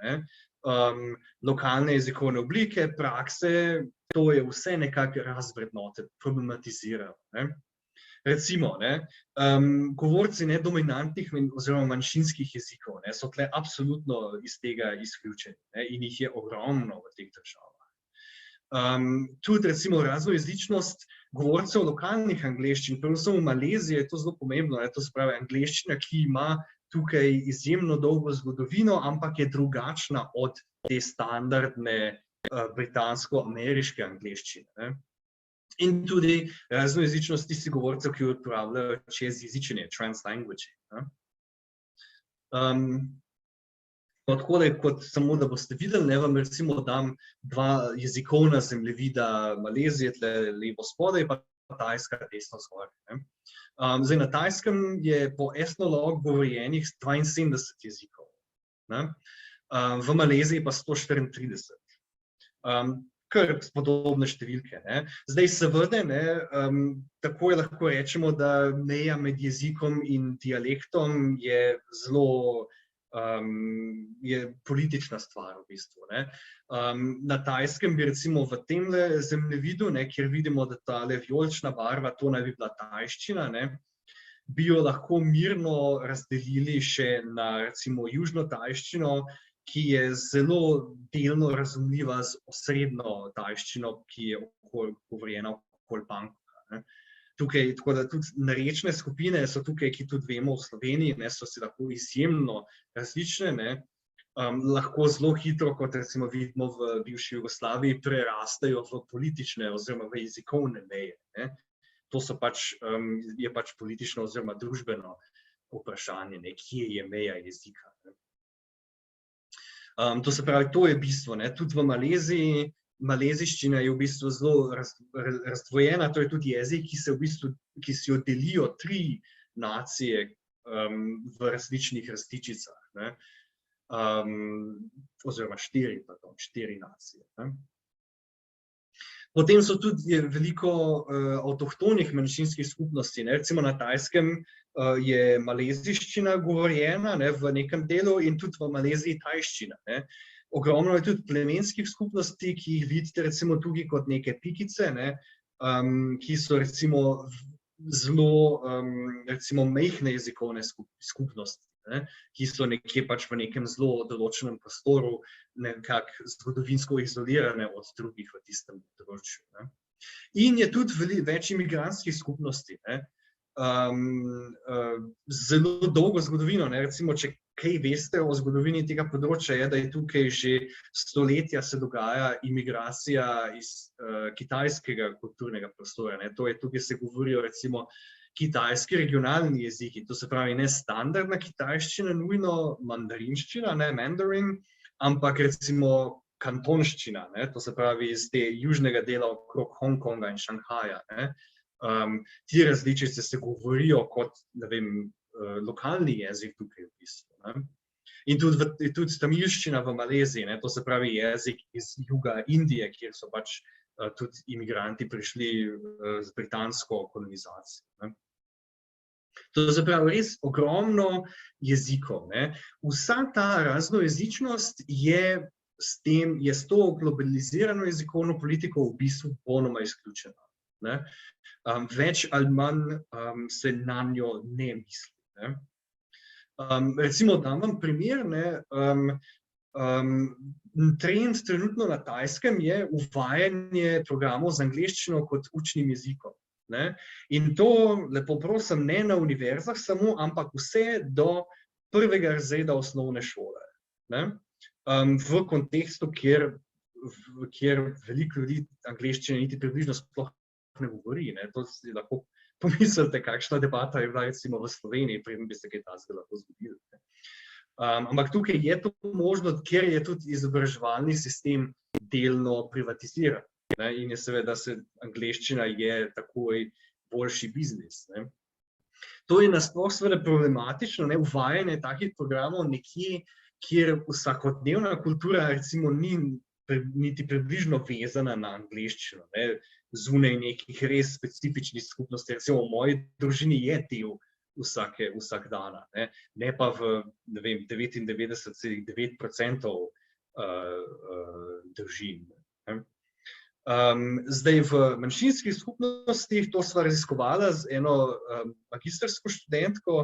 Lokalne jezikovne oblike, prakse, to je vse nekako razvrednoteno, problematizirano. Recimo, govorci nedominantnih oziroma manjšinskih jezikov so tle absolutno iz tega izključeni in jih je ogromno v teh državah. Tudi recimo raznojezičnost govorcev lokalnih angleščin, predvsem v Maleziji je to zelo pomembno, to se pravi angleščina, ki ima tukaj izjemno dolgo zgodovino, ampak je drugačna od te standardne britansko-ameriške angleščine. In tudi raznojezičnost tistih govorcev, ki uporabljajo čezjezičenje, translanguage. Takole, kot samo da boste videli, vam recimo dam dva jezikovna zemljevida Malezije, tle levo spodaj, pa Tajska desno zgoraj. Zdaj, na Tajskem je po etnologu govorjenih 72 jezikov, v Maleziji pa 134. Kar podobne številke. Zdaj, seveda, takoj lahko rečemo, da meja med jezikom in dialektom je zelo politična stvar v bistvu. Na Tajskem bi recimo v temle zemljevidu, kjer vidimo, da tale vijolična barva, to naj bi bila tajščina, bi jo lahko mirno razdelili še na recimo južno tajščino, ki je zelo delno razumljiva z osrednjo tajščino, ki je govorjena okoli Bangkoka. Tukaj, tako da tudi narečne skupine so tukaj, ki tudi vemo v Sloveniji, so si lahko izjemno različne, lahko zelo hitro, kot recimo vidimo v bivši Jugoslaviji, prerastejo v politične oziroma v jezikovne meje. To so je pač politično oziroma družbeno vprašanje, kje je meja jezika. To se pravi, to je bistvo. Tudi v Maleziji, malezijščina je v bistvu zelo razdvojena, to je tudi jezik, ki si jo delijo tri nacije v različnih različicah, oziroma štiri nacije. Potem so tudi veliko avtohtonih manjšinskih skupnosti. Recimo na Tajskem je malezijščina govorjena v nekem delu in tudi v Maleziji tajščina. Ogromno je tudi plemenskih skupnosti, ki jih vidite recimo tukaj kot neke pikice, ki so recimo zelo majhne jezikovne skupnosti, ki so nekje pač v nekem zelo določenem prostoru nekako zgodovinsko izolirane od drugih v tistem področju. In je tudi več imigrantskih skupnosti, zelo dolgo zgodovino. Recimo, če kaj veste o zgodovini tega področja, je, da je tukaj že stoletja se dogaja imigracija iz kitajskega kulturnega prostora. Tukaj se govorijo recimo kitajski regionalni jeziki, to se pravi ne standardna kitajščina, nujno mandarinščina, mandarin, ampak recimo kantonščina, to se pravi iz te južnega dela okrog Hongkonga in Šanghaja. Ti različice se govorijo kot, lokalni jezik tukaj v bistvu. In tudi tamilščina v Maleziji, to se pravi jezik iz juga Indije, kjer so pač tudi imigranti prišli z britansko kolonizacijo. To se pravi res ogromno jezikov. Vsa ta raznojezičnost je s to globalizirano jezikovno politiko v bistvu popolnoma izključena. Več ali manj se na njo ne misli. Recimo, dam vam primer, trend trenutno na Tajskem je uvajanje programov z angleščino kot učnim jezikom. In to, lepo prosim, ne na univerzah samo, ampak vse do prvega razreda osnovne šole. Ne? V kontekstu, kjer veliko ljudi angleščine niti približno sploh ne govori. Ne? To si lahko pomislite, kakšna debata je bila recimo v Sloveniji, preden bi se kaj takega lahko zgodilo. Ampak tukaj je to možno, ker je tudi izobraževalni sistem delno privatiziran. Ne? In je seveda, se angleščina je takoj boljši biznis. Ne? To je nasploh seveda problematično, ne? Uvajanje takih programov nekje, kjer vsakodnevna kultura recimo ni niti približno vezana na angleščino, ne? Zunaj nekih res specifičnih skupnosti. Recimo v moji družini je del vsakdana, ne pa v 99,9% družin. Zdaj v manjšinskih skupnostih, to sva raziskovala z eno magistrsko študentko,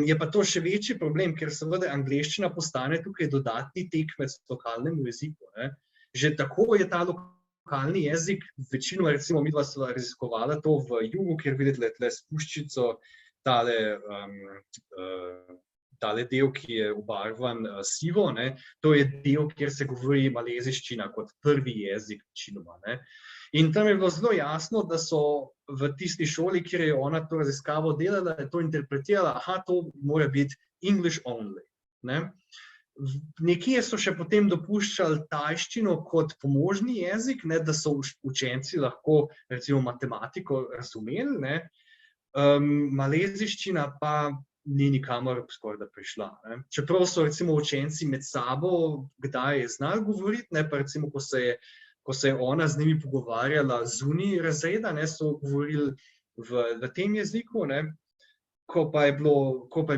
je pa to še večji problem, ker seveda angleščina postane tukaj dodatni tekmec lokalnemu jeziku. Ne? Že tako je ta lokalni jezik, večinoma recimo midva sva raziskovala to v jugu, kjer vidite tle s puščico, tale del, ki je obarvan sivo, ne? To je del, kjer se govori maleziščina kot prvi jezik večinoma. Ne? In tam je bilo zelo jasno, da so v tisti šoli, kjer je ona to raziskavo delala, to interpretirala, to mora biti English only. Ne? Nekje so še potem dopuščali tajščino kot pomožni jezik, ne, da so učenci lahko recimo matematiko razumeli, ne. Maleziščina pa ni nikamor skoraj da prišla. Ne. Čeprav so recimo učenci med sabo kdaj znali govoriti, ne, pa recimo, ko se je ona z njimi pogovarjala zunaj razreda, ne, so govorili v tem jeziku, ne. Ko pa je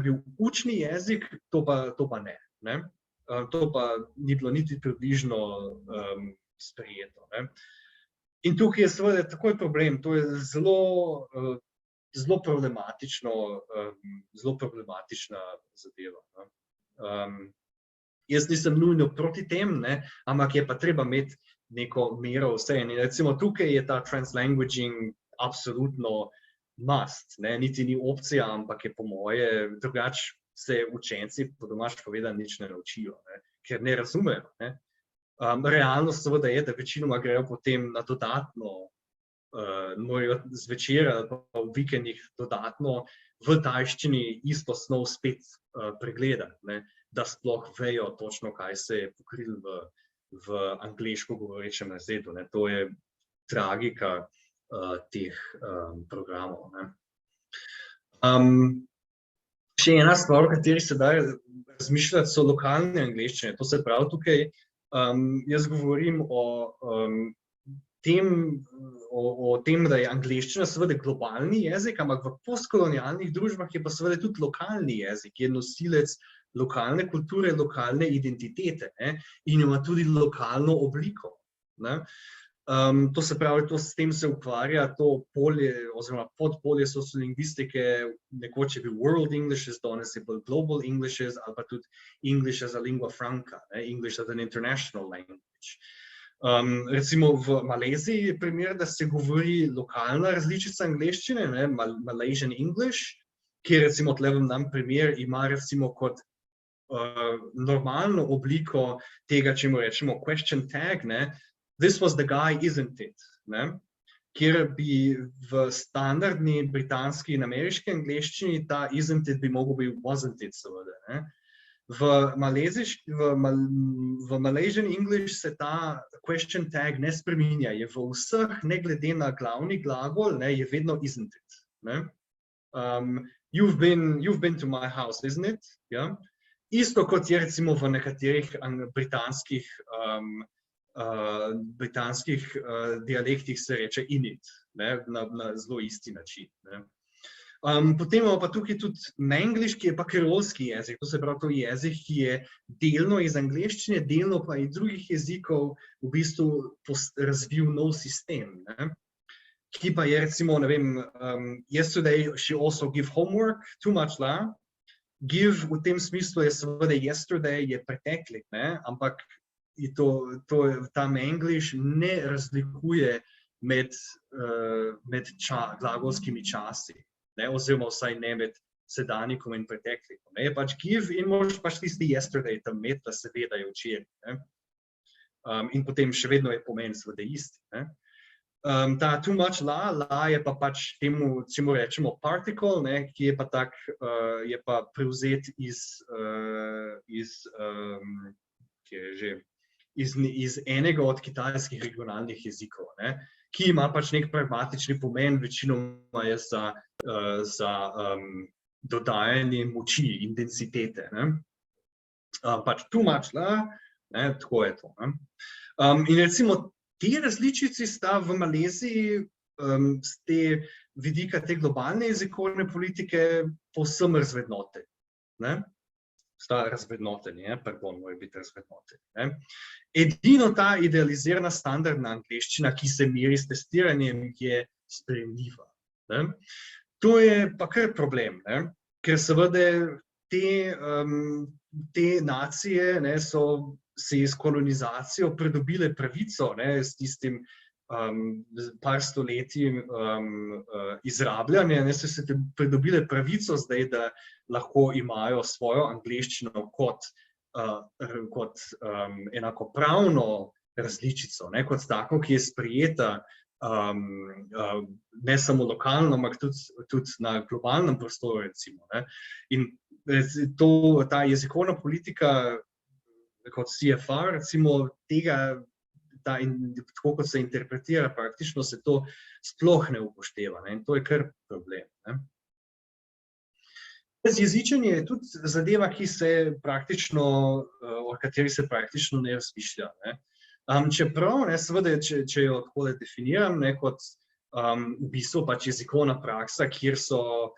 bil učni jezik, to pa ne. Ne? To pa ni bilo niti približno sprejeto. Ne? In tukaj je seveda takoj problem, to je zelo problematična zadeva. Ne? Jaz nisem nujno proti tem, ne? Ampak je pa treba imeti neko mero vse. In recimo tukaj je ta translanguaging absolutno must, ne? Niti ni opcija, ampak je po moje drugače se učenci, po domač povedano, nič ne naučijo, ne? Ker ne razumejo. Ne? Realnost seveda je, da večinoma grejo potem na dodatno, morajo zvečer ali pa v vikendih dodatno v tajščini isto snov spet pregledati, ne? Da sploh vejo točno, kaj se je pokrilo v angleško govorečem razredu. Ne? To je tragika teh programov. Ne? Še ena stvar, o kateri se da razmišljati, so lokalne angleščine. To se pravi tukaj, jaz govorim o tem, da je angleščina seveda globalni jezik, ampak v postkolonialnih družbah je pa seveda tudi lokalni jezik, je nosilec lokalne kulture, lokalne identitete, ne? In ima tudi lokalno obliko. Ne? To se pravi, s tem se ukvarja to polje oziroma podpolje sociolingvistike, nekoč je bil World English, danes je bolj Global English ali pa tudi English as a lingua franca, ne? English as an international language. Recimo v Maleziji je primer, da se govori lokalna različica angleščine, ne? Malaysian English, kjer recimo tle vam dam primer, ima recimo kot normalno obliko tega, čemu rečemo question tag, ne? This was the guy, isn't it? Ne? Kjer bi v standardni britanski in ameriški angleščini ta isn't it bi mogel biti wasn't it, seveda. Ne? V Malaysian English se ta question tag ne spreminja, je v vseh, ne glede na glavni glagol, ne, je vedno isn't it. Ne? You've been to my house, isn't it? Ja? Isto kot je recimo v nekaterih britanskih dialektih se reče in it, ne, na zelo isti način. Ne. Potem imamo pa tukaj tudi mengliš, ki je pa kreolski jezik, to se pravi, to je jezik, ki je delno iz angleščine, delno pa iz drugih jezikov v bistvu razvil nov sistem. Ne. Ki pa je recimo, ne vem, yesterday she also give homework, too much la. Give v tem smislu je seveda yesterday je preteklik, ne, ampak ta mengliš ne razlikuje med glagolskimi časi, ne, oziroma vsaj ne med sedanjikom in preteklikom. Je pač give in moraš pač tisti yesterday tam imeti, da se ve, da je včeraj. In potem še vedno je pomen seveda isti. Ta too much la je pa pač temu, čemu rečemo particle, ki je pa tak, je pa prevzet iz enega od kitajskih regionalnih jezikov, ki ima pač nek pragmatični pomen, večinoma je za dodajanje moči in densitete. Pač too much la, tako je to. In recimo te različici sta v Maleziji z te vidika te globalne jezikovne politike povsem razvrednoteni. Sta razvrednoteni, pardon, mora biti razvrednoteni. Edino ta idealizirana standardna angleščina, ki se meri s testiranjem, je sprejemljiva. To je pa kar problem, ker seveda te nacije so se s kolonizacijo pridobile pravico s tistim par stoletji izrabljanja, so se pridobile pravico zdaj, da lahko imajo svojo angleščino kot enakopravno različico, kot tako, ki je sprejeta ne samo lokalno, ampak tudi na globalnem prostoru, recimo. In ta jezikovna politika kot CFR, recimo tega, tako kot se interpretira, praktično se to sploh ne upošteva, in to je kar problem. Jezičenje je tudi zadeva, o kateri se praktično ne razmišlja. Čeprav, seveda, če jo takole definiram, kot v bistvu pač jezikovna praksa, kjer so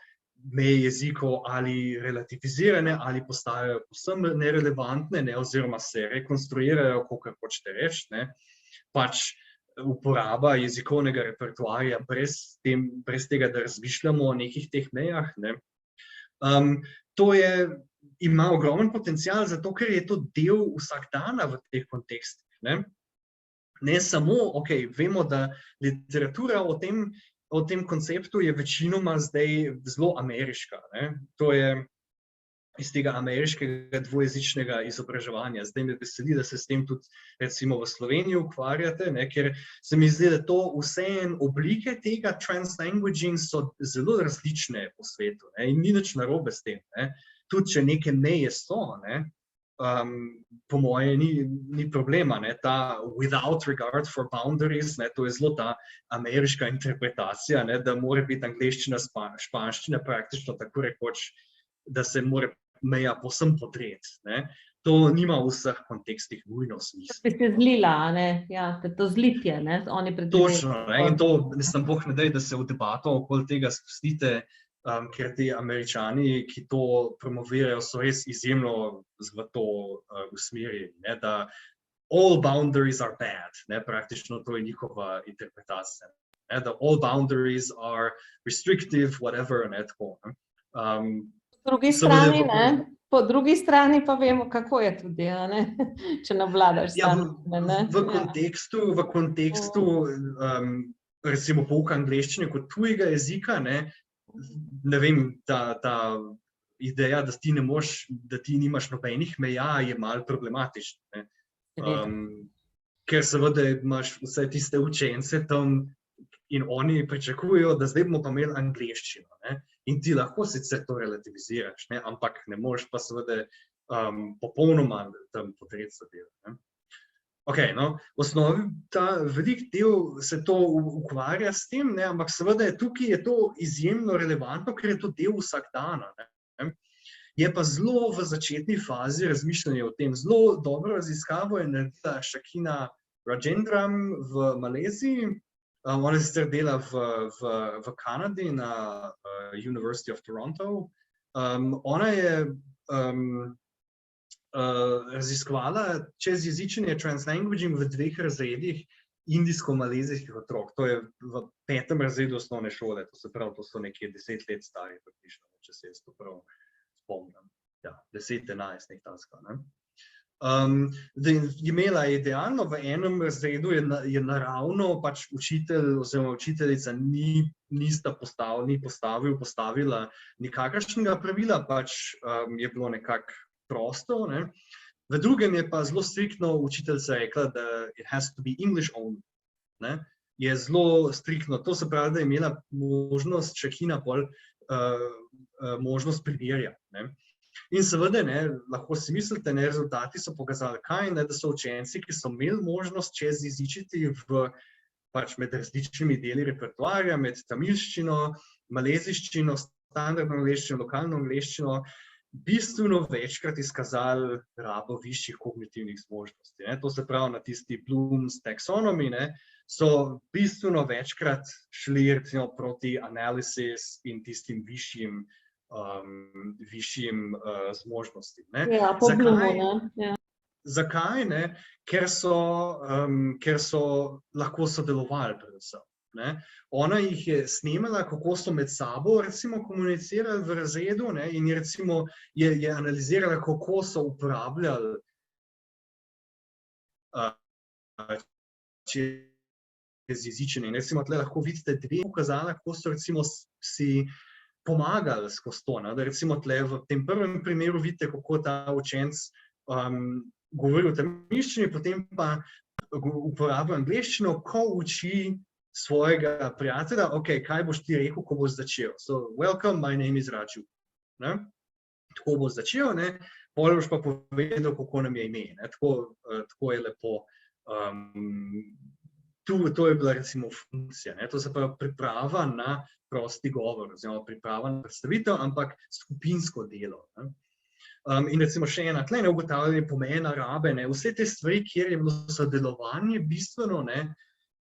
meje jezikov ali relativizirane, ali postajajo povsem nerelevantne, oziroma se rekonstruirajo, kakor hočete reči, pač uporaba jezikovnega repertoarja brez tega, da razmišljamo o nekih teh mejah. To ima ogromen potencial, zato ker je to del vsakdana v teh kontekstih. Ne samo, vemo, da literatura o tem konceptu je večinoma zdaj zelo ameriška. To je iz tega ameriškega dvojezičnega izobraževanja. Zdaj me veseli, da se s tem tudi recimo v Sloveniji ukvarjate, ker se mi zdi, da to vseeno oblike tega translanguaging so zelo različne po svetu in ni nič narobe s tem. Tudi če neke meje so, po moje ni problema, ta without regard for boundaries, to je zelo ta ameriška interpretacija, da mora biti angleščina, španščina praktično tako rekoč, da se mora meja povsem podreti. To nima v vseh kontekstih nujno smisla. Bi se zlila, ja, to zlitje, oni predvidevajo. Točno, in to, Bog ne daj, da se v debato okoli tega spustite, ker ti Američani, ki to promovirajo, so res izjemno zlato usmerjeni, da all boundaries are bad, praktično to je njihova interpretacija, da all boundaries are restrictive, whatever, tako. Po drugi strani pa vemo, kako je tudi, če navladaš sami. V kontekstu recimo pouka angleščine kot tujega jezika, ne vem, ta ideja, da ti nimaš nobenih meja, je malo problematična. Ker seveda imaš vse tiste učence tam in oni pričakujejo, da zdaj bomo pa imeli angleščino. In ti lahko sicer to relativiziraš, ampak ne moreš pa seveda popolnoma tam podreti zadeve. V osnovi ta velik del se to ukvarja s tem, ampak seveda tukaj je to izjemno relevantno, ker je to del vsakdana. Je pa zelo v začetni fazi razmišljanja o tem. Zelo dobro raziskavo je naredila Shakina Rajendram v Maleziji. Ona sicer dela v Kanadi na University of Toronto. Ona je raziskovala čezjezičenje translanguaging v 2 razredih indijsko-malezijskih otrok. To je v 5. razredu osnovne šole, to se pravi, to so nekje 10 let stari, praktično, če se jaz to prav spomnim. Ja, 10-11, nek taska. Da je imela idealno v enem razredu je naravno pač učitelj oziroma učiteljica postavila nikakršnega pravila, pač je bilo nekako prosto, ne. V drugem je pa zelo striktno učiteljica rekla, da it has to be English only, ne. Je zelo striktno, to se pravi, da je imela možnost Šakina pol možnost preverjati, ne. In seveda, ne, lahko si mislite, ne, rezultati so pokazali kaj, ne, da so učenci, ki so imeli možnost čezjezičiti pač med različnimi deli repertoarja, med tamilščino, maleziščino, standardno angleščino, lokalno angleščino, bistveno večkrat izkazali rabo višjih kognitivnih zmožnosti. Ne. To se pravi na tisti Bloom's taxonomy, ne, so bistveno večkrat šli recimo proti analysis in tistim višjim zmožnostim. Ja, po Bloomu, ne. Ja. Zakaj? Ne? Ker so lahko sodelovali predvsem. Ne? Ona jih je snemala, kako so med sabo recimo komunicirali v razredu, ne? In recimo je analizirala, kako so uporabljali čezjezičenje. Recimo tle lahko vidite dve pokazala, kako so recimo si pomagali skozi to, ne? Da recimo tle v tem prvem primeru vidite, kako ta učenec govori v tamilščini, potem pa uporablja angleščino, ko uči svojega prijatelja, ok, kaj boš ti rekel, ko boš začel. So, welcome, my name is Raju. Ne? Tako boš začel, ne? Pol boš pa povedal, kako nam je ime. Ne? Tako je lepo. To je bila recimo funkcija. Ne? To se pravi priprava na prosti govor, oziroma priprava na predstavitev, ampak skupinsko delo. Ne? In recimo še ena tle, ugotavljanje pomena rabe, ne? Vse te stvari, kjer je bilo sodelovanje bistveno, ne?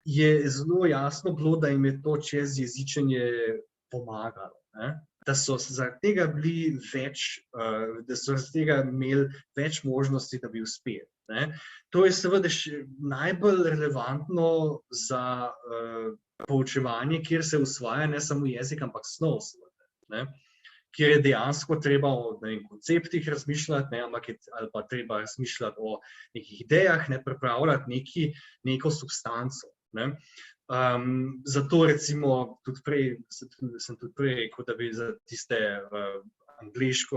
Je zelo jasno bilo, da jim je to čezjezičenje pomagalo. Ne? Da so zaradi tega bili da so zaradi tega imeli več možnosti, da bi uspeli. Ne? To je seveda najbolj relevantno za poučevanje, kjer se usvaja ne samo jezik, ampak snov, seveda, ne? Kjer je dejansko treba o konceptih razmišljati, ne? Ali pa treba razmišljati o nekih idejah, ne pripravljati neko substanco. Ne? Zato recimo sem tudi prej rekel, da bi za tiste angleško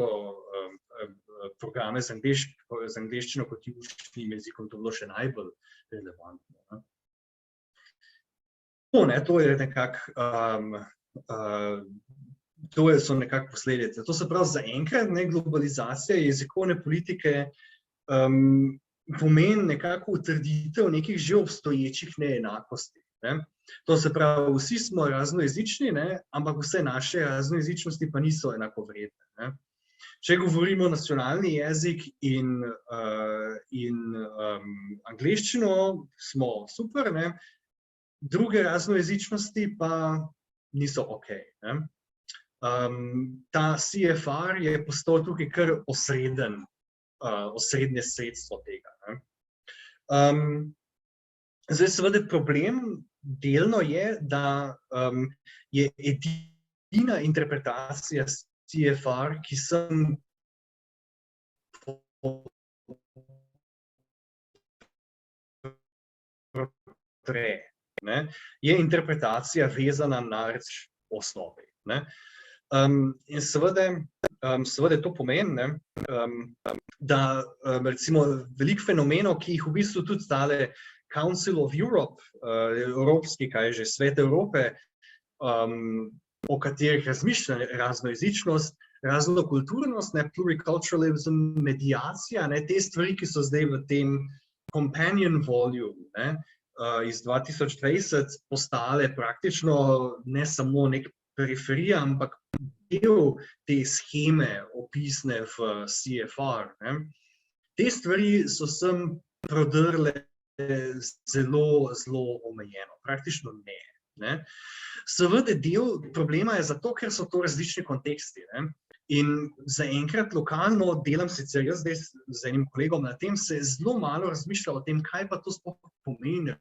programe z angleščino kot učnim jezikom to bilo še najbolj relevantno. Ne? To je nekako so nekako posledice. To se pravi zaenkrat, ne, globalizacija jezikovne politike pomeni nekako utrditev nekih že obstoječih neenakosti. Ne? To se pravi, vsi smo raznojezični, ne, ampak vse naše raznojezičnosti pa niso enakovredne. Ne? Če govorimo nacionalni jezik in angleščino, smo super, ne? Druge raznojezičnosti pa niso ok. Ne? Ta CFR je postal tukaj kar osrednje sredstvo tega. Ne? Zdaj seveda problem delno je, da je edina interpretacija CFR, ki sem ne, je interpretacija vezana na osnovi. Ne. In seveda to pomeni, ne, da recimo veliko fenomenov, ki jih v bistvu tudi tale Council of Europe, evropski, kaj je že, Svet Evrope, o katerih razmišlja raznojezičnost, raznokulturnost, ne, pluriculturalism, mediacija, ne, te stvari, ki so zdaj v tem companion volume, ne, iz 2020 postale praktično ne samo nek periferija, ampak del te sheme opisne v CFR. Ne. Te stvari so sem prodrle zelo, zelo omejeno, praktično ne. Ne. Seveda del problema je zato, ker so to različni konteksti. Ne. In zaenkrat lokalno delam sicer jaz zdaj z enim kolegom na tem, se zelo malo razmišlja o tem, kaj pa to sploh pomeni.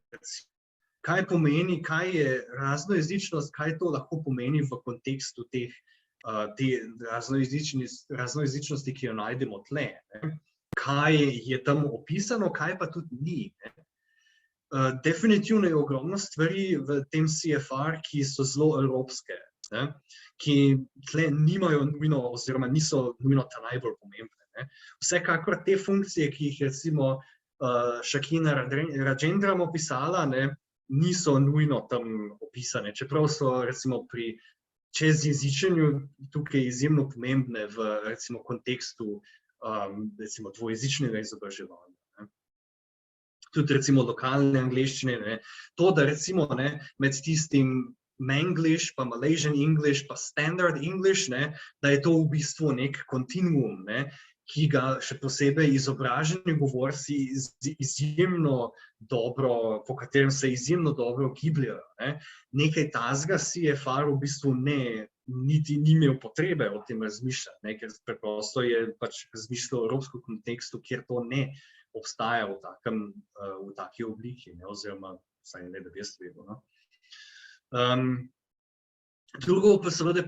Kaj pomeni, kaj je raznojezičnost, kaj to lahko pomeni v kontekstu te raznojezičnosti, ki jo najdemo tle. Ne. kaj je tam opisano, kaj pa tudi ni. Ne. Definitivno je ogromno stvari v tem CFR, ki so zelo evropske, ne, ki tle nimajo nujno, oziroma niso nujno ta najbolj pomembne. Ne. Vsekakor te funkcije, ki jih recimo Shakina Rajendram opisala, ne, niso nujno tam opisane, čeprav so recimo pri čezjezičenju tukaj izjemno pomembne v recimo kontekstu recimo dvojezičnega izobraževanja. Ne. Tudi recimo lokalne angleščine, ne. To, da recimo ne, med tistim Manglish, pa Malaysian English, pa Standard English, ne, da je to v bistvu nek kontinuum, ne, ki ga še posebej izobraženi govorci izjemno dobro, po katerem se izjemno dobro gibljajo. Ne. Nekaj tazga CFR v bistvu niti ni imel potrebe o tem razmišljati, ne, ker preprosto je pač razmišljal o evropskem kontekstu, kjer to ne obstaja v taki obliki, ne, oziroma vsaj ne, da bi jaz vedel. No. Drugo pa seveda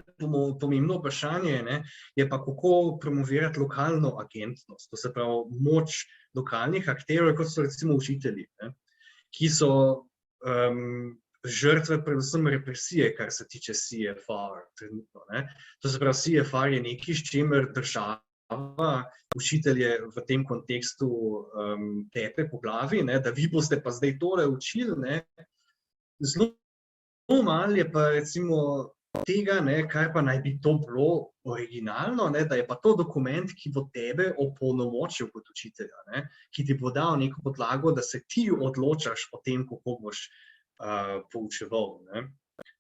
pomembno vprašanje, ne, je pa, kako promovirati lokalno agentnost, to se pravi moč lokalnih akterjev, kot so recimo učitelji, ne, ki so žrtve predvsem represije, kar se tiče CFR trenutno. Ne. To se pravi, CFR je nekaj, s čimer država učitelje v tem kontekstu tepe po glavi, ne, da vi boste pa zdaj tole učili, ne. Zelo malo je pa recimo tega, ne, kaj pa naj bi to bilo originalno, ne, da je pa to dokument, ki bo tebe opolnomočil kot učitelja, ne, ki ti bo dal neko podlago, da se ti odločaš o tem, kako boš poučeval. Ne.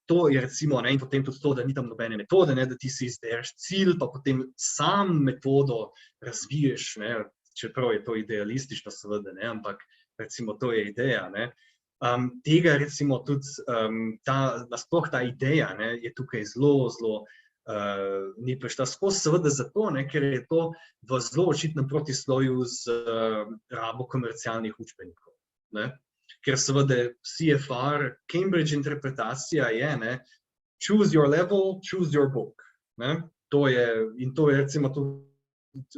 To je recimo, ne, in potem tudi to, da ni tam nobene metode, ne, da ti si izbereš cilj, pa potem sam metodo razviješ, ne, čeprav je to idealistično seveda, ne, ampak recimo to je ideja, ne. Tega recimo tudi nasploh ta ideja, ne, je tukaj zelo ni prišla skozi, seveda zato, ne, ker je to v zelo očitnem protislovju z rabo komercialnih učbenikov. Ne. Ker seveda CFR, Cambridge interpretacija je, ne, choose your level, choose your book. Ne. To je recimo tudi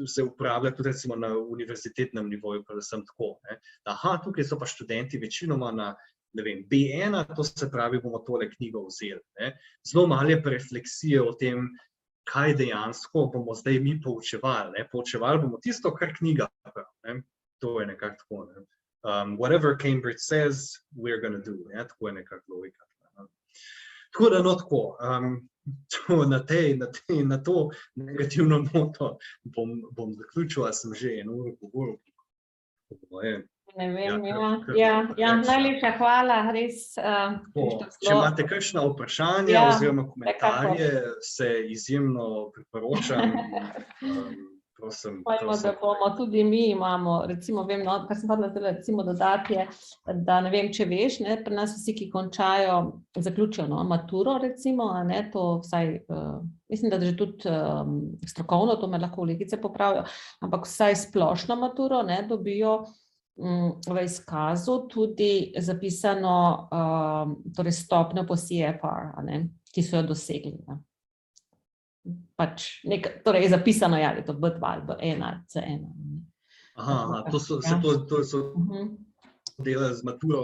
se uporablja tudi recimo na univerzitetnem nivoju, predvsem tako. Ne. Aha, tukaj so pa študenti večinoma na, ne vem, B1, to se pravi, bomo tole knjigo vzeli. Ne. Zelo malo je pa refleksije o tem, kaj dejansko bomo zdaj mi poučevali. Ne. Poučevali bomo tisto, kar knjiga pravi. Ne. To je nekako tako. Ne. Whatever Cambridge says, we're gonna do. Ne. Tako je nekako logika. Ne. Tako da no tako. Na to negativno noto bom zaključil, a sem že eno uro govoril. Ne vem, najlepša hvala, res. Če imate kakšna vprašanja oziroma komentarje, se izjemno priporočam. Pojmo, da bomo tudi mi imamo, recimo, vem, no, kar sem hotela recimo dodati je, da ne vem, če veš, ne, pri nas vsi, ki končajo, zaključijo, no, maturo, recimo, a ne, to vsaj, mislim, da že tudi strokovno, to me lahko kolegice popravijo, ampak vsaj splošno maturo, ne, dobijo v izkazu tudi zapisano, torej stopnjo po CFR, a ne, ki so jo dosegli, ne. Pač torej je zapisano, ja, je to B2 ali B1 ali C1. Aha, to so delali z maturo,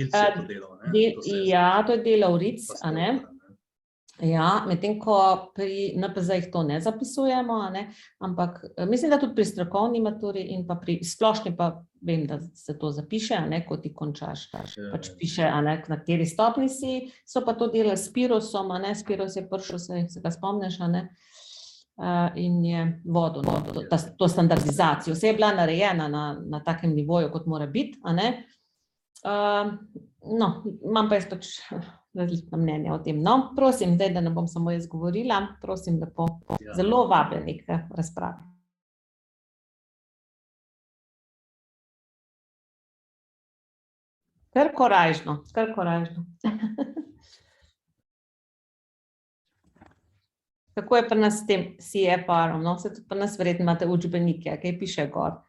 ILC je to delal, ne? Ja, to je delal RIC, a ne? Ja, medtem ko pri NPZ-jih to ne zapisujemo, a ne? Ampak mislim, da tudi pri strokovni maturi in pa pri splošni pa vem, da se to zapiše, a ne, ko ti končaš, pač piše, a ne, na kateri stopni si, so pa to delali s Pirosom, a ne, Piros je prišel, se ga spomniš, a ne, in je vodil to standardizacijo. Vse je bila narejena na takem nivoju, kot mora biti, a ne. No, imam pa jaz pač različna mnenja o tem. No, prosim, zdaj, da ne bom samo jaz govorila, prosim lepo, zelo vabljeni k razpravi. Kar korajžno. Kako je pri nas s tem CFR-om? No, se tudi pri nas verjetno imate učbenike, kaj piše gor?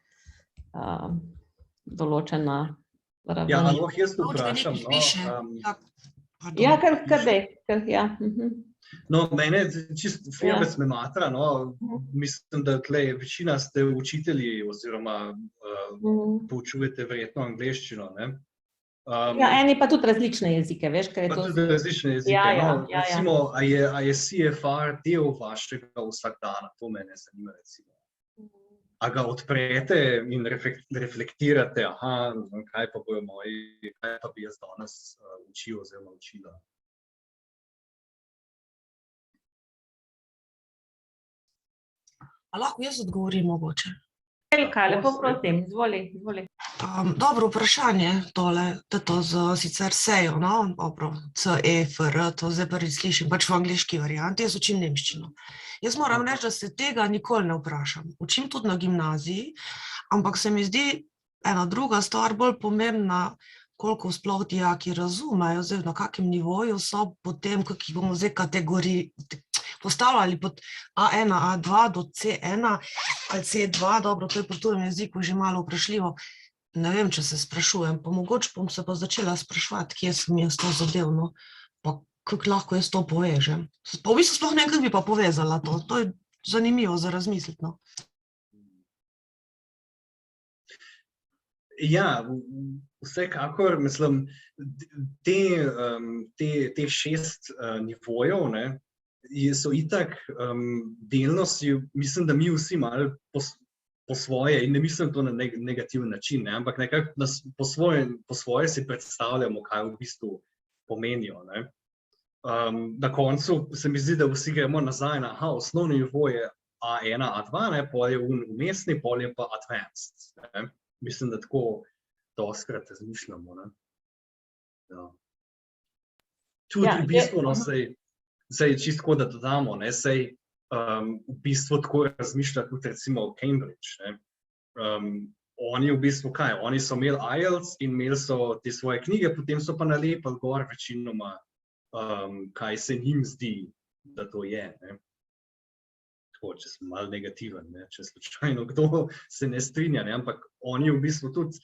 Določena raven. Ja, lahko jaz vprašam, no? Ja, kar dej, ja. No, mene čist firbec me matra, no, mislim, da tle večina ste učitelji oziroma poučujete verjetno angleščino, ne. Ja, eni pa tudi različne jezike, veš, ker je to... Pa tudi različne jezike, no, recimo, a je CFR del vašega vsakdana, to mene zanima, recimo. A ga odprete in reflektirate, aha, kaj pa bojo moji, kaj pa bi jaz danes učil oziroma učila. A lahko jaz odgovorim mogoče? Elka, lepo prosim, izvoli. Dobro vprašanje tole, to z sicer sejo, no, dobro, CEFR, to zdaj prvi slišim, pač v angliški varianti, jaz učim nemščino. Jaz moram reči, da se tega nikoli ne vprašam. Učim tudi na gimnaziji, ampak se mi zdi ena druga stvar bolj pomembna, koliko sploh dijaki razumejo, zdaj na kakem nivoju so potem, kakih bomo zdaj kategorij postavljali pod A1, A2 do C1 ali C2, dobro, to je po tujem jeziku že malo vprašljivo. Ne vem, če se sprašujem, pa mogoče bom se pa začela spraševati, kje sem jaz to zadevno, pa kako lahko jaz to povežem. Pa v bistvu sploh nekaj bi pa povezala to, to je zanimivo za razmisliti, no. Ja, vsekakor, mislim, te 6 nivojev, ne, so itak delno si, mislim, da mi vsi malo po svoje, in ne mislim to na negativen način, ne, ampak nekako po svoje si predstavljamo, kaj v bistvu pomenijo, ne. Na koncu se mi zdi, da vsi gremo nazaj na, osnovni nivo je A1, A2, ne, pol je umestni, pol je pa advanced, ne. Mislim, da tako dostikrat razmišljamo, ne. Ja. Tudi v bistvu, no, sej čisto, da dodamo, ne, sej v bistvu tako razmišlja tudi recimo Cambridge, ne. Oni v bistvu kaj? Oni so imeli IELTS in imeli so te svoje knjige, potem so pa nalepili gor večinoma, kaj se njim zdi, da to je, ne. Tako, če sem malo negativen, ne, če slučajno kdo se ne strinja, ne, ampak oni v bistvu tudi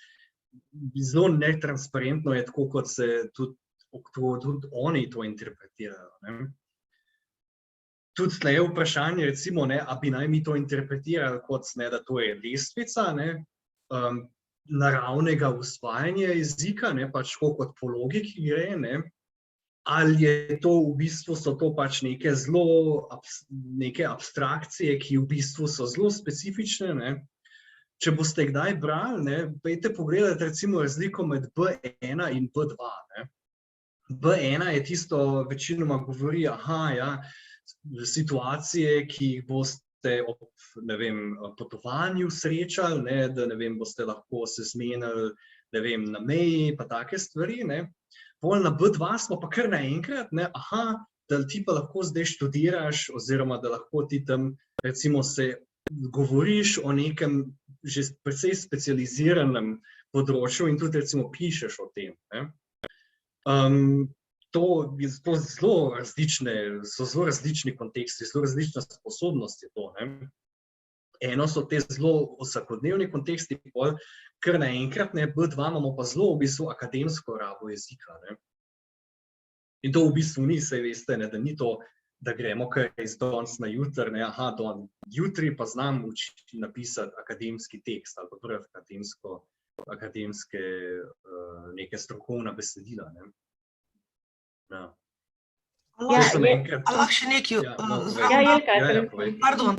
zelo netransparentno je tako, kot se tudi oni to interpretirajo, ne. Tudi tle je vprašanje, recimo, ne, a bi naj mi to interpretirali kot, ne, da to je lestvica, ne, naravnega usvajanja jezika, ne, pač kot po logiki gre, ne, ali je to v bistvu, so to pač neke abstrakcije, ki v bistvu so zelo specifične, ne. Če boste kdaj brali, ne, pojdite pogledati recimo razliko med B1 in B2, ne. B1 je tisto, večinoma govori, situacije, ki jih boste ob, ne vem, potovanju srečali, ne, da, ne vem, boste lahko se zmenili, ne vem, na meji, pa take stvari, ne. Pol na B2 smo pa kar naenkrat, ne, da ti pa lahko zdaj študiraš, oziroma da lahko ti tam, recimo, se govoriš o nekem že precej specializiranem področju in tudi, recimo, pišeš o tem, ne. To so zelo različni konteksti, zelo različne sposobnosti to, ne. Eno so te zelo vsakodnevni konteksti, pol kar naenkrat, ne, B2 imamo pa zelo v bistvu akademsko rabo jezika, ne. In to v bistvu ni, saj veste, ne, da ni to, da gremo kar iz danes na jutri, ne, jutri pa znam učiti napisati akademski tekst ali pa prvi akademske neke strokovna besedila, ne. Ja. Lahko še nekaj, pardon,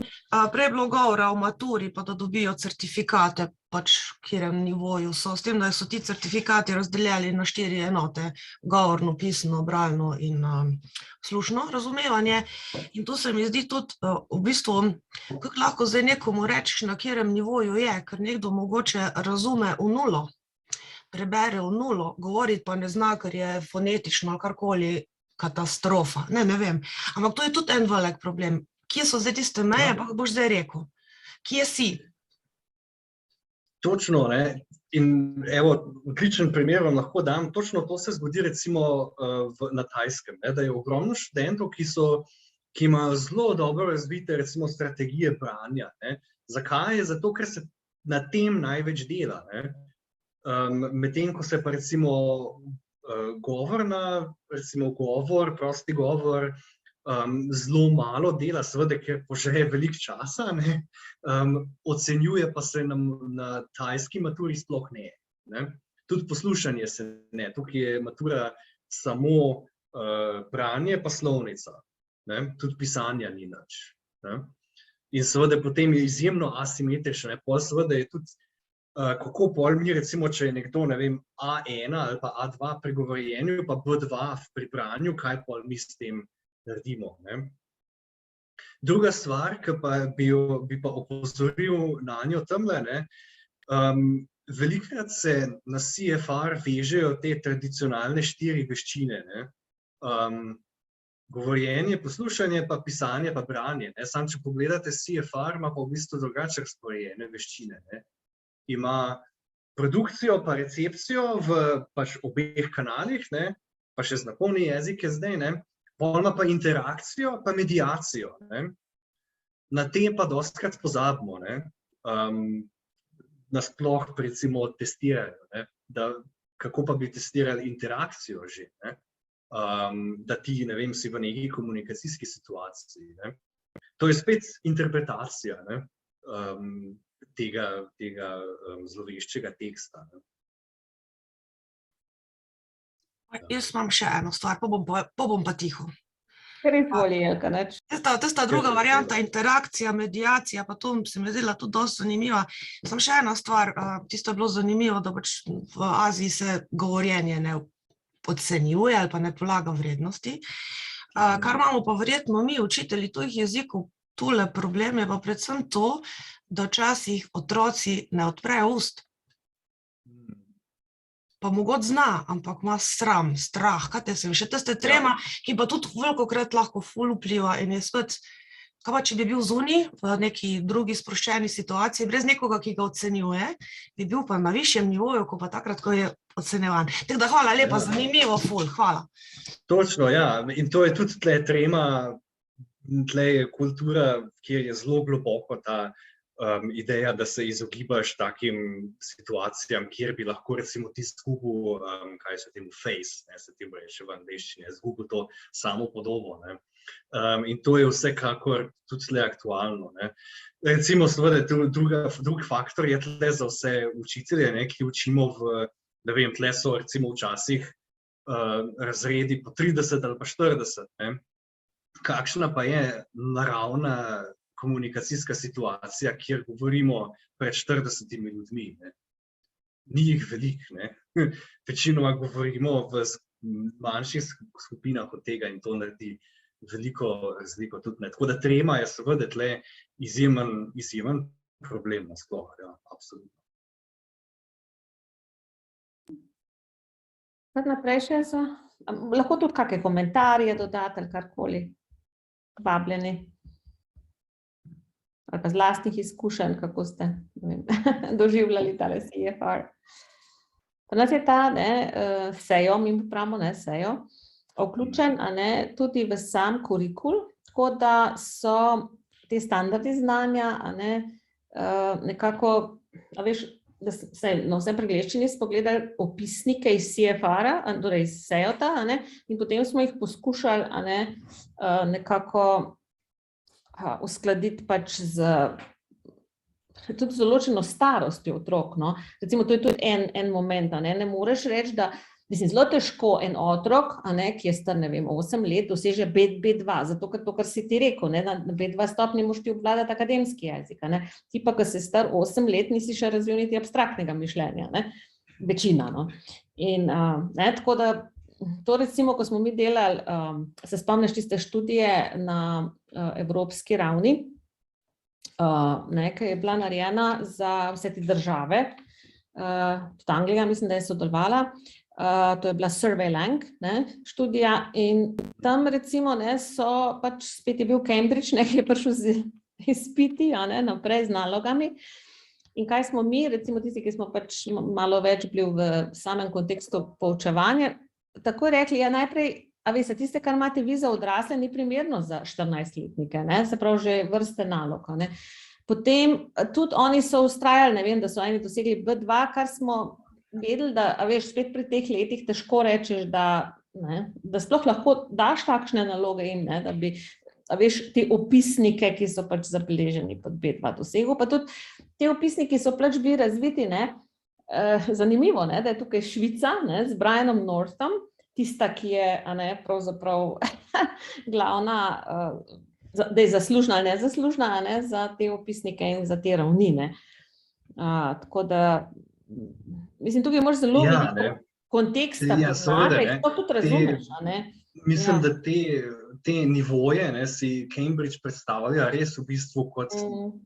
prej je bilo govora o maturi, pa da dobijo certifikate, pač kjerem nivoju so, s tem, da so ti certifikati razdeljeni na 4 enote, govorno, pisno, bralno in slušno razumevanje. In to se mi zdi tudi, v bistvu, kako lahko zdaj nekomu rečeš, na kjerem nivoju je, ker nekdo mogoče razume v nulo, prebere v nulo, govoriti pa ne zna, ker je fonetično karkoli katastrofa, ne vem. Ampak to je tudi en velik problem. Kje so zdaj tiste meje, pa boš zdaj rekel? Kje si? Točno, ne. In evo, odličen primer vam lahko dam, točno to se zgodi recimo na Tajskem, ne, da je ogromno študentov, ki imajo zelo dobro razvite recimo strategije branja, ne. Zakaj? Zato, ker se na tem največ dela, ne. Medtem, ko se pa recimo govor, prosti govor, zelo malo dela, seveda, ker požre veliko časa, ne, ocenjuje pa se na tajski maturi sploh ne. Tudi poslušanje se ne, tukaj je matura samo branje pa slovnica, tudi pisanja ni nič. In seveda potem je izjemno asimetrično, pol seveda je tudi, kako pol mi recimo, če je nekdo, ne vem, A1 ali pa A2 pri govorjenju, pa B2 pri branju, kaj pol mi s tem naredimo. Druga stvar, ki pa bi pa opozoril na njo tamle, velikokrat se na CFR vežejo te tradicionalne 4 veščine. Govorjenje, poslušanje, pa pisanje, pa branje. Samo če pogledate CFR, ima pa v bistvu drugače razporejene veščine. Ima produkcijo pa recepcijo v pač obeh kanalih, pa še znakovne jezike zdaj, pol ima pa interakcijo pa mediacijo. Na te pa dostikrat pozabimo, nasploh recimo testiranju, kako pa bi testirali interakcijo že, da ti, ne vem, si v neki komunikacijski situaciji. To je spet interpretacija tega zloveščega teksta. Jaz imam še eno stvar, pa bom pa tiho. Kar izvoli, Jelka, neč. Tista druga varianta, interakcija, mediacija, pa to se mi je zdela tudi dosti zanimiva. Samo še ena stvar, tisto je bilo zanimivo, da pač v Aziji se govorjenje ne podcenjuje ali pa ne polaga vrednosti. Kar imamo pa verjetno mi, učitelji tujih jezikov, tule problem je pa predvsem to, da včasih otroci ne odprejo ust. Pa mogoče zna, ampak ima sram, strah, kaj te se mi še tiste trema, ki pa tudi velikokrat lahko ful vpliva in je spet, kaj pa če bi bil zunaj v neki drugi sproščeni situaciji, brez nekoga, ki ga ocenjuje, bi bil pa na višjem nivoju, ko pa takrat, ko je ocenjevan. Tako da hvala lepa, zanimivo, ful, hvala. Točno, ja, in to je tudi tle trema, tle je kultura, kjer je zelo globoko ta ideja, da se izogibaš takim situacijam, kjer bi lahko recimo ti zgubil, kaj se temu face, se temu reče v angleščini, zgubil to samo podobo. In to je vsekakor tudi tle aktualno. Recimo, seveda, drug faktor je tle za vse učitelje, ki učimo v, ne vem, tle so recimo včasih razredi po 30 ali pa 40. Kakšna pa je naravna komunikacijska situacija, kjer govorimo pred 40 ljudmi. Ni jih veliko. Večinoma govorimo v manjših skupinah od tega in to naredi veliko razliko tudi. Tako da trema je seveda tle izjemen problem nasploh, ja, absolutno. Kar naprej še so, lahko tudi kakšne komentarje dodati ali karkoli, vabljeni. Ali pa z lastnih izkušenj, kako ste doživljali tale CFR. Pa nas je ta sejo, mi pravimo sejo, vključen tudi v sam kurikul, tako da so te standardi znanja nekako, a veš, da se na vsem pregleščini spogledali opisnike iz CFR-a, torej iz sejota, in potem smo jih poskušali nekako uskladiti pač tudi z določeno starostjo otrok. Recimo, to je tudi en moment, ne moreš reči, da zelo težko en otrok, ki je star, ne vem, 8 let, doseže B2, zato ker to, kar si ti rekel, na B2 stopnji moš ti obvladati akademski jezik. Ti pa, ko si star 8 let, nisi še razvil niti abstraktnega mišljenja, večina. In tako da to recimo, ko smo mi delali, se spomniš tiste študije na evropski ravni, ki je bila narejena za vse te države, tudi Anglija mislim, da je sodelovala, to je bila Survey Lang študija in tam recimo so pač spet je bil Cambridge, ki je prišel z izpiti naprej z nalogami. In kaj smo mi, recimo tisti, ki smo pač malo več bili v samem kontekstu poučevanja, tako rekli, najprej, a veste, tiste, kar imate vi za odrasle, ni primerno za 14-letnike, se pravi že vrste nalog. Potem tudi oni so vztrajali, ne vem, da so eni dosegli B2, kar smo vedeli, da, a veš, spet pri teh letih težko rečeš, da ne, da sploh lahko daš takšne naloge in ne, da bi, a veš, te opisnike, ki so pač zabeleženi pod B2 dosegu, pa tudi te opisniki so pač bili razviti, ne, zanimivo, ne, da je tukaj Švica, ne, z Brianom Northom, tista, ki je, a ne, pravzaprav glavna, da je zaslužna ali nezaslužna, a ne, za te opisnike in za te ravni, ne. Tako da, mislim, tukaj moraš zelo veliko konteksta poznati, to tudi razumeš, a ne. Mislim, da te nivoje, ne, si Cambridge predstavlja res v bistvu kot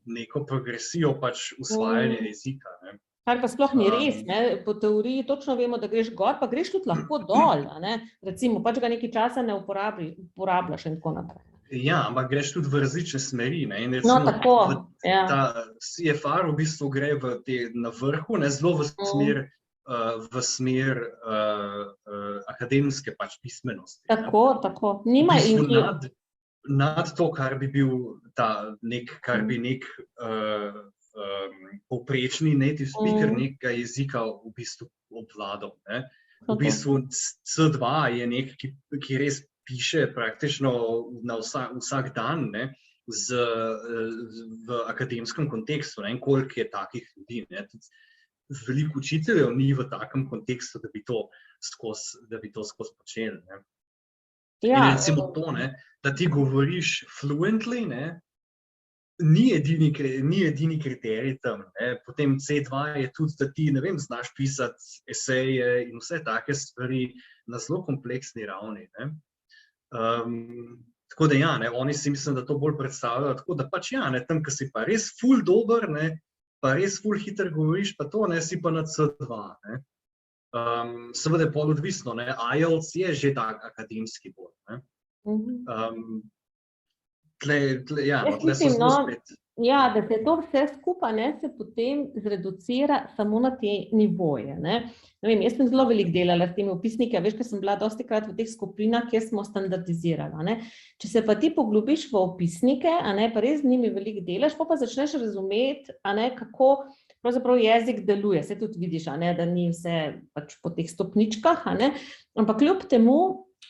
neko progresijo pač usvajanja jezika, ne. Kar pa sploh ni res, ne, po teoriji točno vemo, da greš gor, pa greš tudi lahko dol, a ne, recimo, pač ga nekaj časa ne uporabljaš in tako naprej. Ja, ampak greš tudi v različne smeri, ne, in recimo, tako, ta CFR v bistvu gre na vrhu, ne, zelo v smer akademske pač pismenosti. Tako. Nima nad to, kar bi bil nek povprečni native speaker nekega jezika v bistvu obvladal, ne. V bistvu C2 je nek, ki res piše praktično na vsak dan, ne, v akademskem kontekstu, ne, in koliko je takih ljudi, ne. Veliko učiteljev ni v takem kontekstu, da bi to skozi počeli, ne. In recimo to, ne, da ti govoriš fluently, ne, ni edini kriterij tam, ne. Potem C2 je tudi, da ti, ne vem, znaš pisati eseje in vse take stvari na zelo kompleksni ravni, ne. Tako da ja, ne, oni si mislim, da to bolj predstavljajo, tako da pač ja, ne, tam, ko si pa res ful dober, ne, pa res ful hitro govoriš, pa to, ne, si pa na C2, ne. Seveda je pol odvisno, ne, IELTS je že tak akademski bolj, ne. Ja, tle so zelo spet. Ja, da se to vse skupaj, ne, se potem zreducira samo na te nivoje, ne. Ne vem, jaz sem zelo veliko delala s temi opisniki, veš, ker sem bila dostikrat v teh skupinah, kjer smo standardizirali, ne. Če se pa ti poglobiš v opisnike, a ne, pa res z njimi veliko delaš, pa začneš razumeti, a ne, kako pravzaprav jezik deluje, se tudi vidiš, a ne, da ni vse pač po teh stopničkah, a ne, ampak kljub temu,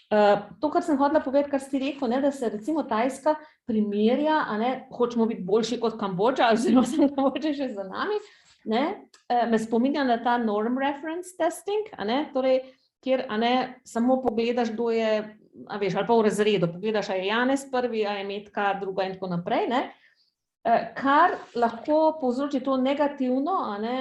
to, kar sem hotela povedati, kar si rekel, ne, da se recimo Tajska primerja, a ne, hočemo biti boljši kot Kambodža, oziroma sem Kambodža še za nami, ne, me spominja na ta norm reference testing, a ne, torej, kjer, a ne, samo pogledaš, kdo je, a veš, ali pa v razredu, pogledaš, a je Janez prvi, a je Metka druga in tako naprej, ne, kar lahko povzroči to negativno, a ne,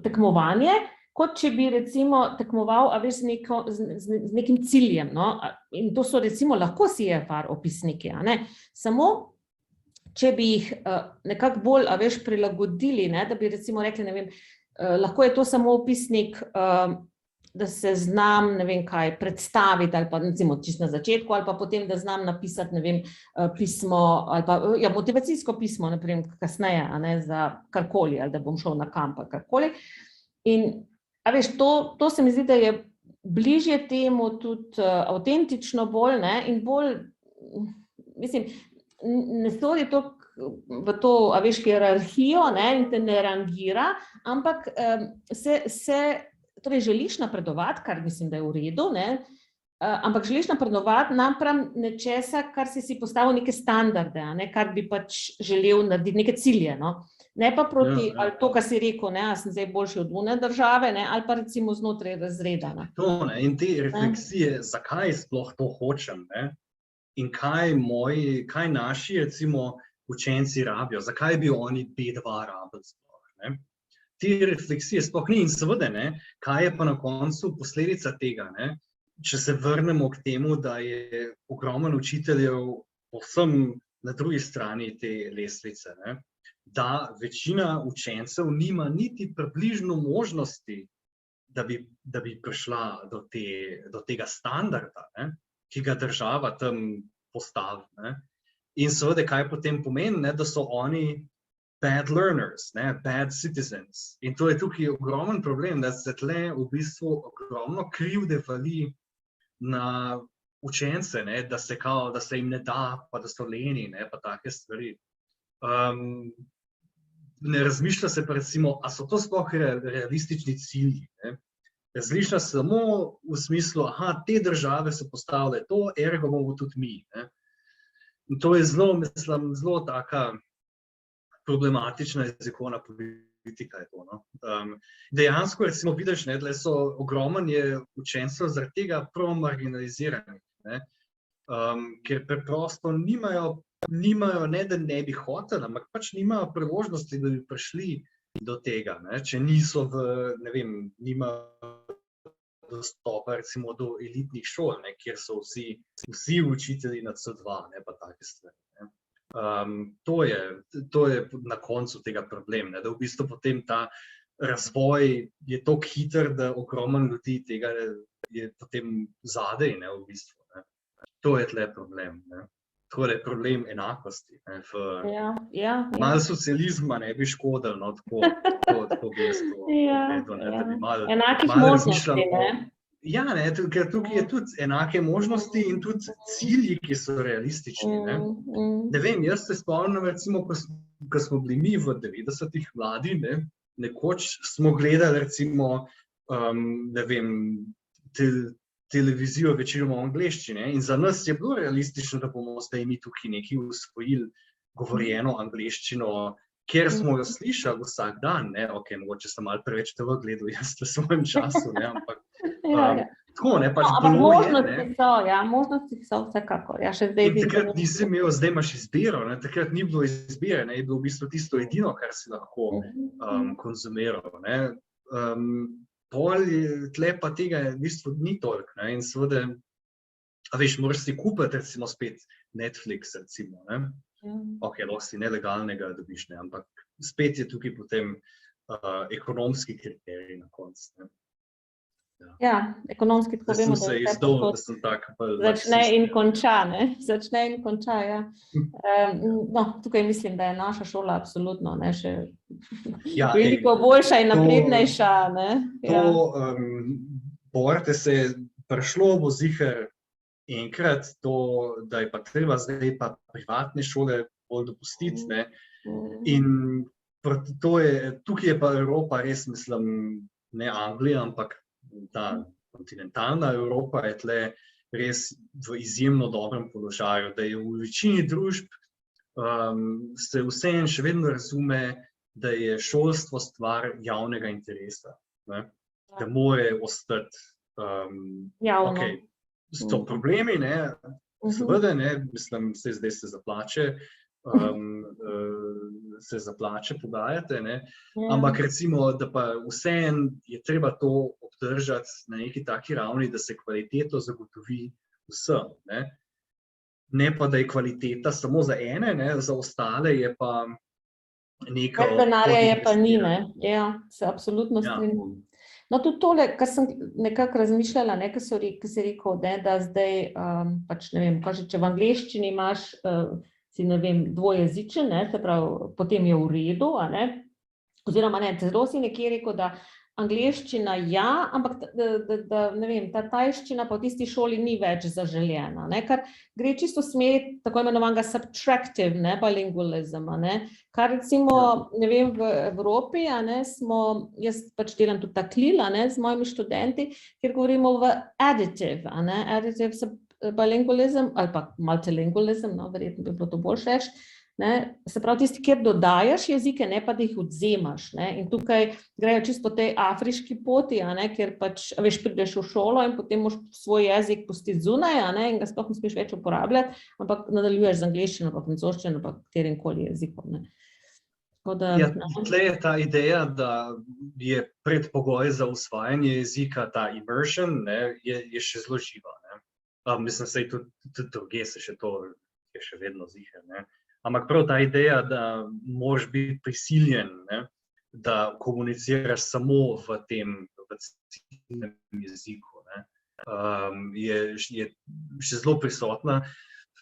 tekmovanje, kot če bi recimo tekmoval, a veš, z nekim ciljem, no, in to so recimo lahko CFR opisniki, a ne, samo če bi jih nekako bolj, a veš, prilagodili, ne, da bi recimo rekli, ne vem, lahko je to samo opisnik, da se znam, ne vem kaj, predstaviti, ali pa recimo čisto na začetku, ali pa potem, da znam napisati, ne vem, pismo, ali pa, ja, motivacijsko pismo, naprimer, kasneje, a ne, za karkoli, ali da bom šel na kamp, ali karkoli. In a veš, to se mi zdi, da je bližje temu tudi avtentično bolj, ne, in bolj, mislim, ne sodi to v to, a veš, hierarhijo, ne, in te ne rangira, ampak torej želiš napredovati, kar mislim, da je v redu, ne, ampak želiš napredovati napram nečesa, kar si postavil neke standarde, a ne, kar bi pač želel narediti, neke cilje, no. Ne pa proti, ali to, kar si rekel, ne, a sem zdaj boljši od one države, ne, ali pa recimo znotraj razreda. Ne. To, ne, in te refleksije, zakaj sploh to hočem, ne, in kaj naši, recimo, učenci rabijo, zakaj bi oni B2 rabili sploh, ne. Te refleksije sploh ni in seveda, ne, kaj je pa na koncu posledica tega, ne, če se vrnemo k temu, da je ogromno učiteljev povsem na drugi strani te lestvice, ne, da večina učencev nima niti približno možnosti, da bi prišla do tega standarda, ne, ki ga država tam postavi, ne. In seveda, kaj potem pomeni, ne, da so oni bad learners, ne, bad citizens. In to je tukaj ogromen problem, da se tle v bistvu ogromno krivde vali na učence, ne, da se jim ne da, pa da so leni, ne, pa take stvari. Ne razmišlja se pa recimo, a so to sploh realistični cilji, ne? različna samo v smislu, te države so postavile to, ergo bomo tudi mi. Ne? In to je zelo taka problematična jezikovna politika. Je to, no? Dejansko, recimo, vidiš, ne, da so ogromen je učencev zaradi tega prav marginaliziranih, ne? Ker preprosto nimajo, ne da ne bi hoteli, ampak pač nimajo priložnosti, da bi prišli do tega, ne? Če niso nimajo dostopa recimo do elitnih šol, ne? Kjer so vsi učitelji na C2, ne pa take stvari. Ne? To je na koncu tega problem, ne? Da v bistvu potem ta razvoj je toliko hiter, da ogromen ljudi tega je potem zadej, ne, v bistvu. Ne? To je tle problem. Ne? To je problem enakosti. Malo socializma ne bi škodil, no, tako gesto. Enakih možnosti, ne? Ja, ne, ker tukaj je tudi enake možnosti in tudi cilji, ki so realistični. Ne vem, jaz se spomnim, recimo, ko smo bili mi v 90-ih mladi, ne, nekoč smo gledali, recimo, ne vem, televizijo večinoma v angleščini in za nas je bilo realistično, da bomo zdaj mi tukaj nekaj usvojili govorjeno angleščino, ker smo jo slišali vsak dan, ne, ok, mogoče sem malo preveč TV gledal jaz v svojem času, ne, ampak tako, ne, pač bilo je, ne. Možnosti so vsekakor, še zdaj vidim. Takrat nisi imel, zdaj imaš izbiro, ne, takrat ni bilo izbire, ne, je bilo v bistvu tisto edino, kar si lahko konzumiral, ne. Tle pa tega v bistvu ni toliko, ne, in seveda, moraš si kupiti, recimo, spet Netflix, recimo, ne. Ok, lahko si nelegalnega dobiš, ne, ampak spet je tukaj potem ekonomski kriterij na koncu, ne. Ja, ekonomski tako vemo, da je da sem tak začne in konča, ne? Začne in konča, ja. No, tukaj mislim, da je naša šola absolutno, ne, še veliko boljša in naprednejša, ne. Borite se, prišlo bo ziher enkrat to, da je pa treba zdaj pa privatne šole bolj dopustiti, ne. In tukaj je pa Evropa res, mislim, ne Anglija, ampak ta kontinentalna Evropa je tle res v izjemno dobrem položaju, da je v večini družb se vseeno še vedno razume, da je šolstvo stvar javnega interesa, ne? Da more ostati javno. So problemi, ne? Seveda, ne, mislim, zdaj se za plače pogajate, ne? Ampak recimo, da pa vseeno je treba to obdržati na neki taki ravni, da se kvaliteto zagotovi vsem, ne? Ne pa, da je kvaliteta samo za ene, ne? Za ostale je pa neka... denarja je pa ni, ne? Ja, se absolutno strinjam. No, tudi tole, kar sem nekako razmišljala, ne, ko si rekel, ne, da zdaj, pač ne vem, kaže, če v angleščini imaš, si, ne vem, dvojezičen, ne, se pravi, potem je v redu, a ne, oziroma ne, zelo si nekje rekel, da angleščina ja, ampak da, ne vem, ta tajščina pa v tisti šoli ni več zaželjena, ne, kar gre čisto v smeri tako imenovanega subtractive, ne, bilingualizma, ne, kar recimo, ne vem, v Evropi, a ne, jaz pač delam tudi taklil, a ne, z mojimi študenti, kjer govorimo v additive, a ne, additive bilingualizem ali pa multilingualizem, no, verjetno bi bilo to boljše reči, ne, se pravi tisti, kjer dodajaš jezike, ne pa da jih odzemaš, ne, in tukaj grejo čisto po tej afriški poti, a ne, kjer pač, prideš v šolo in potem moš svoj jezik pustiti zunaj, a ne, in ga sploh ne smeš več uporabljati, ampak nadaljuješ z angleščino, pa francoščino, pa katerimkoli jezikom, ne. Tle je ta ideja, da je predpogoj za usvajanje jezika, ta immersion, ne, je še zelo živa, ne. Mislim, saj tudi druge se še to je še vedno ziher, ne. Ampak prav ta ideja, da moraš biti prisiljen, ne, da komuniciraš samo v tem jeziku, ne, je še zelo prisotna.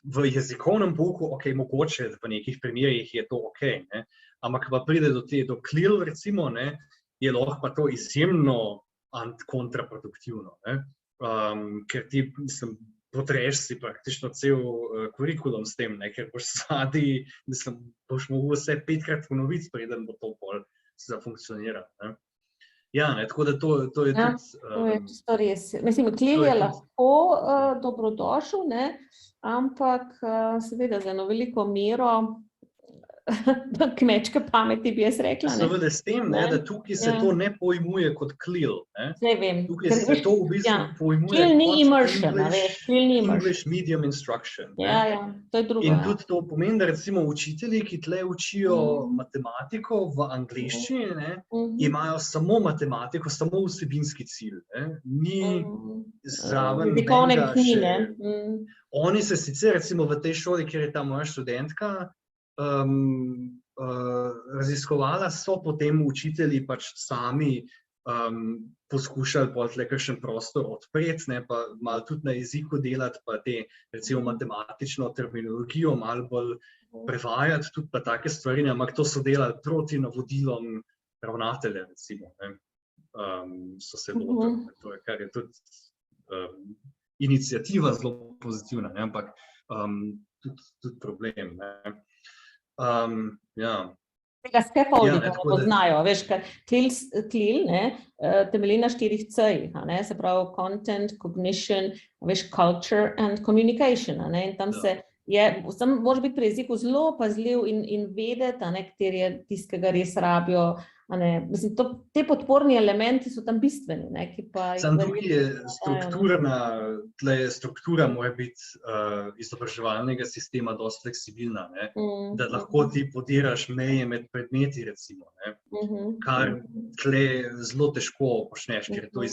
V jezikovnem pouku, ok, mogoče v nekih primerih je to ok, ne, ampak pa pride do klil, recimo, ne, je lahko pa to izjemno kontraproduktivno, ne, ker ti, mislim, potreš si praktično cel kurikulum s tem, ne, ker boš zadnji, mislim, boš mogel vse 5-krat ponoviti, preden bo to bolj zafunkcionirati, ne. Ja, ne, tako da to je Ja, tudi... To je čisto res. Mislim, klil je lahko dobrodošel, ne? Ampak seveda za eno veliko mero kmečke pameti bi jaz rekla. Ne? Seveda s tem, ne, da tukaj se to ne pojmuje kot klil. Zdaj vem. Tukaj se to v bistvu pojmuje Klil ni kot immersion, veš, klil ni immersion. English medium instruction. Ja, to je drugo. In tudi to pomeni, da recimo učitelji, ki tle učijo matematiko v angleščini, ne, imajo samo matematiko, samo vsebinski cilj. Ne. Ni zraven menga še... Oni se sicer recimo v tej šoli, kjer je ta moja študentka, raziskovala, so potem učitelji pač sami poskušali potem kakšen prostor odpreti, ne, pa malo tudi na jeziku delati, pa te recimo matematično terminologijo malo bolj prevajati, tudi pa take stvari, ampak to so delali proti navodilom ravnatelja, recimo, ne. So se lotili, kar je tudi iniciativa zelo pozitivna, ne, ampak tudi problem, ne. Tega scaffoldinga ne poznajo, veš, ker klil temelji na 4 C-jih, se pravi content, cognition, veš, culture and communication, in tam se moraš biti pri jeziku zelo pazljiv in vedeti, kateri je tisti, ki ga res rabijo. Mislim, te podporni elementi so tam bistveni. Samo tukaj je struktura mora biti izobraževalnega sistema dosti fleksibilna, ne? Da lahko ti podiraš meje med predmeti, recimo, ne? Kar tle zelo težko počneš, ker je to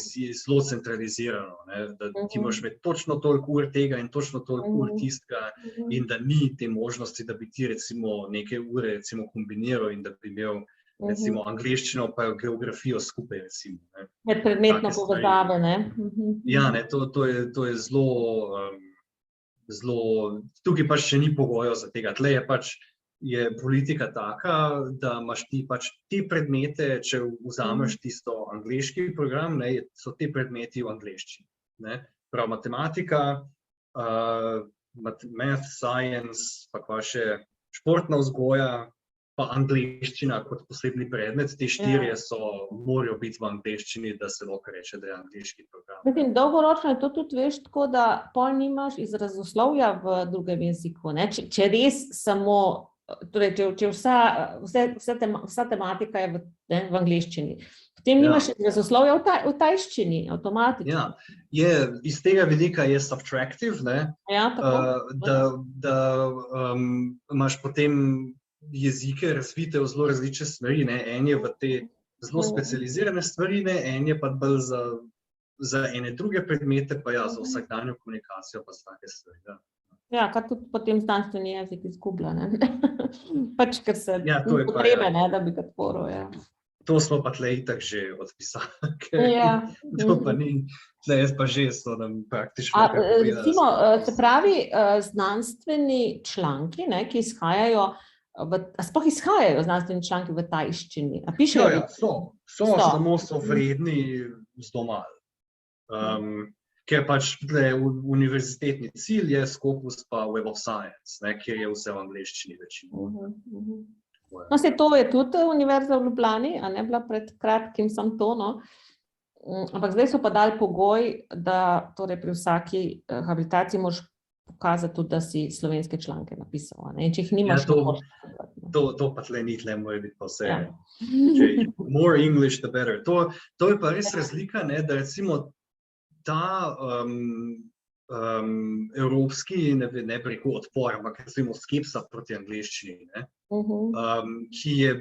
zelo centralizirano, ne? Da ti moraš imeti točno toliko ur tega in točno toliko ur tistega in da ni te možnosti, da bi ti recimo neke ure recimo kombiniral in da bi imel recimo angleščino pa geografijo skupaj, recimo. Medpredmetno povezave, ne? Ja, ne, to je zelo, tukaj pač še ni pogojev za tega. Tle je politika taka, da imaš ti pač te predmete, če vzameš tisto angleški program, ne, so te predmeti v angleščini, ne. Prav matematika, math, science, pa kva še športna vzgoja, pa angleščina kot posebni predmet, te 4 morajo biti v angleščini, da se lahko reče, da je angleški program. Mislim, dolgoročno je to tudi, veš, tako da pol nimaš izrazoslovja v drugem jeziku, ne? Če res samo, torej, če vsa tematika je v angleščini, potem nimaš izrazoslovja v tajščini, avtomatično. Ja, iz tega vidika je subtractive, ne? Ja, tako. Da imaš potem jezike razvite v zelo različne smeri, ne, en je v te zelo specializirane stvari, ne, en je pa bolj za ene druge predmete, pa za vsakdanjo komunikacijo pa za take stvari, Ja, kar tudi potem znanstveni jezik izgublja, ne, pač, ker se potrebe, ne, da bi ga tvoril, To smo pa tle itak že odpisali, ker to pa ni, tle jaz pa že so nam praktično recimo, se pravi, znanstveni članki, ne, ki izhajajo sploh izhajajo znanstveni članki v tajščini? Samo so vredni zelo malo. Ker pač univerzitetni cilj je Scopus pa Web of Science, ne, kjer je vse v angleščini večino. No, se to je tudi Univerza v Ljubljani, a ne bila pred kratkim samo to, no. Ampak zdaj so pa dali pogoj, da torej pri vsaki habilitaciji moraš pokazati tudi, da si slovenske članke napisal, ne, in če jih nimaš, to pa tle ni, tle mora biti pa vse. More English, the better. To je pa res razlika, ne, da recimo ta evropski, ne bi rekel odpor, ampak recimo skepsa proti angleščini, ne, ki je,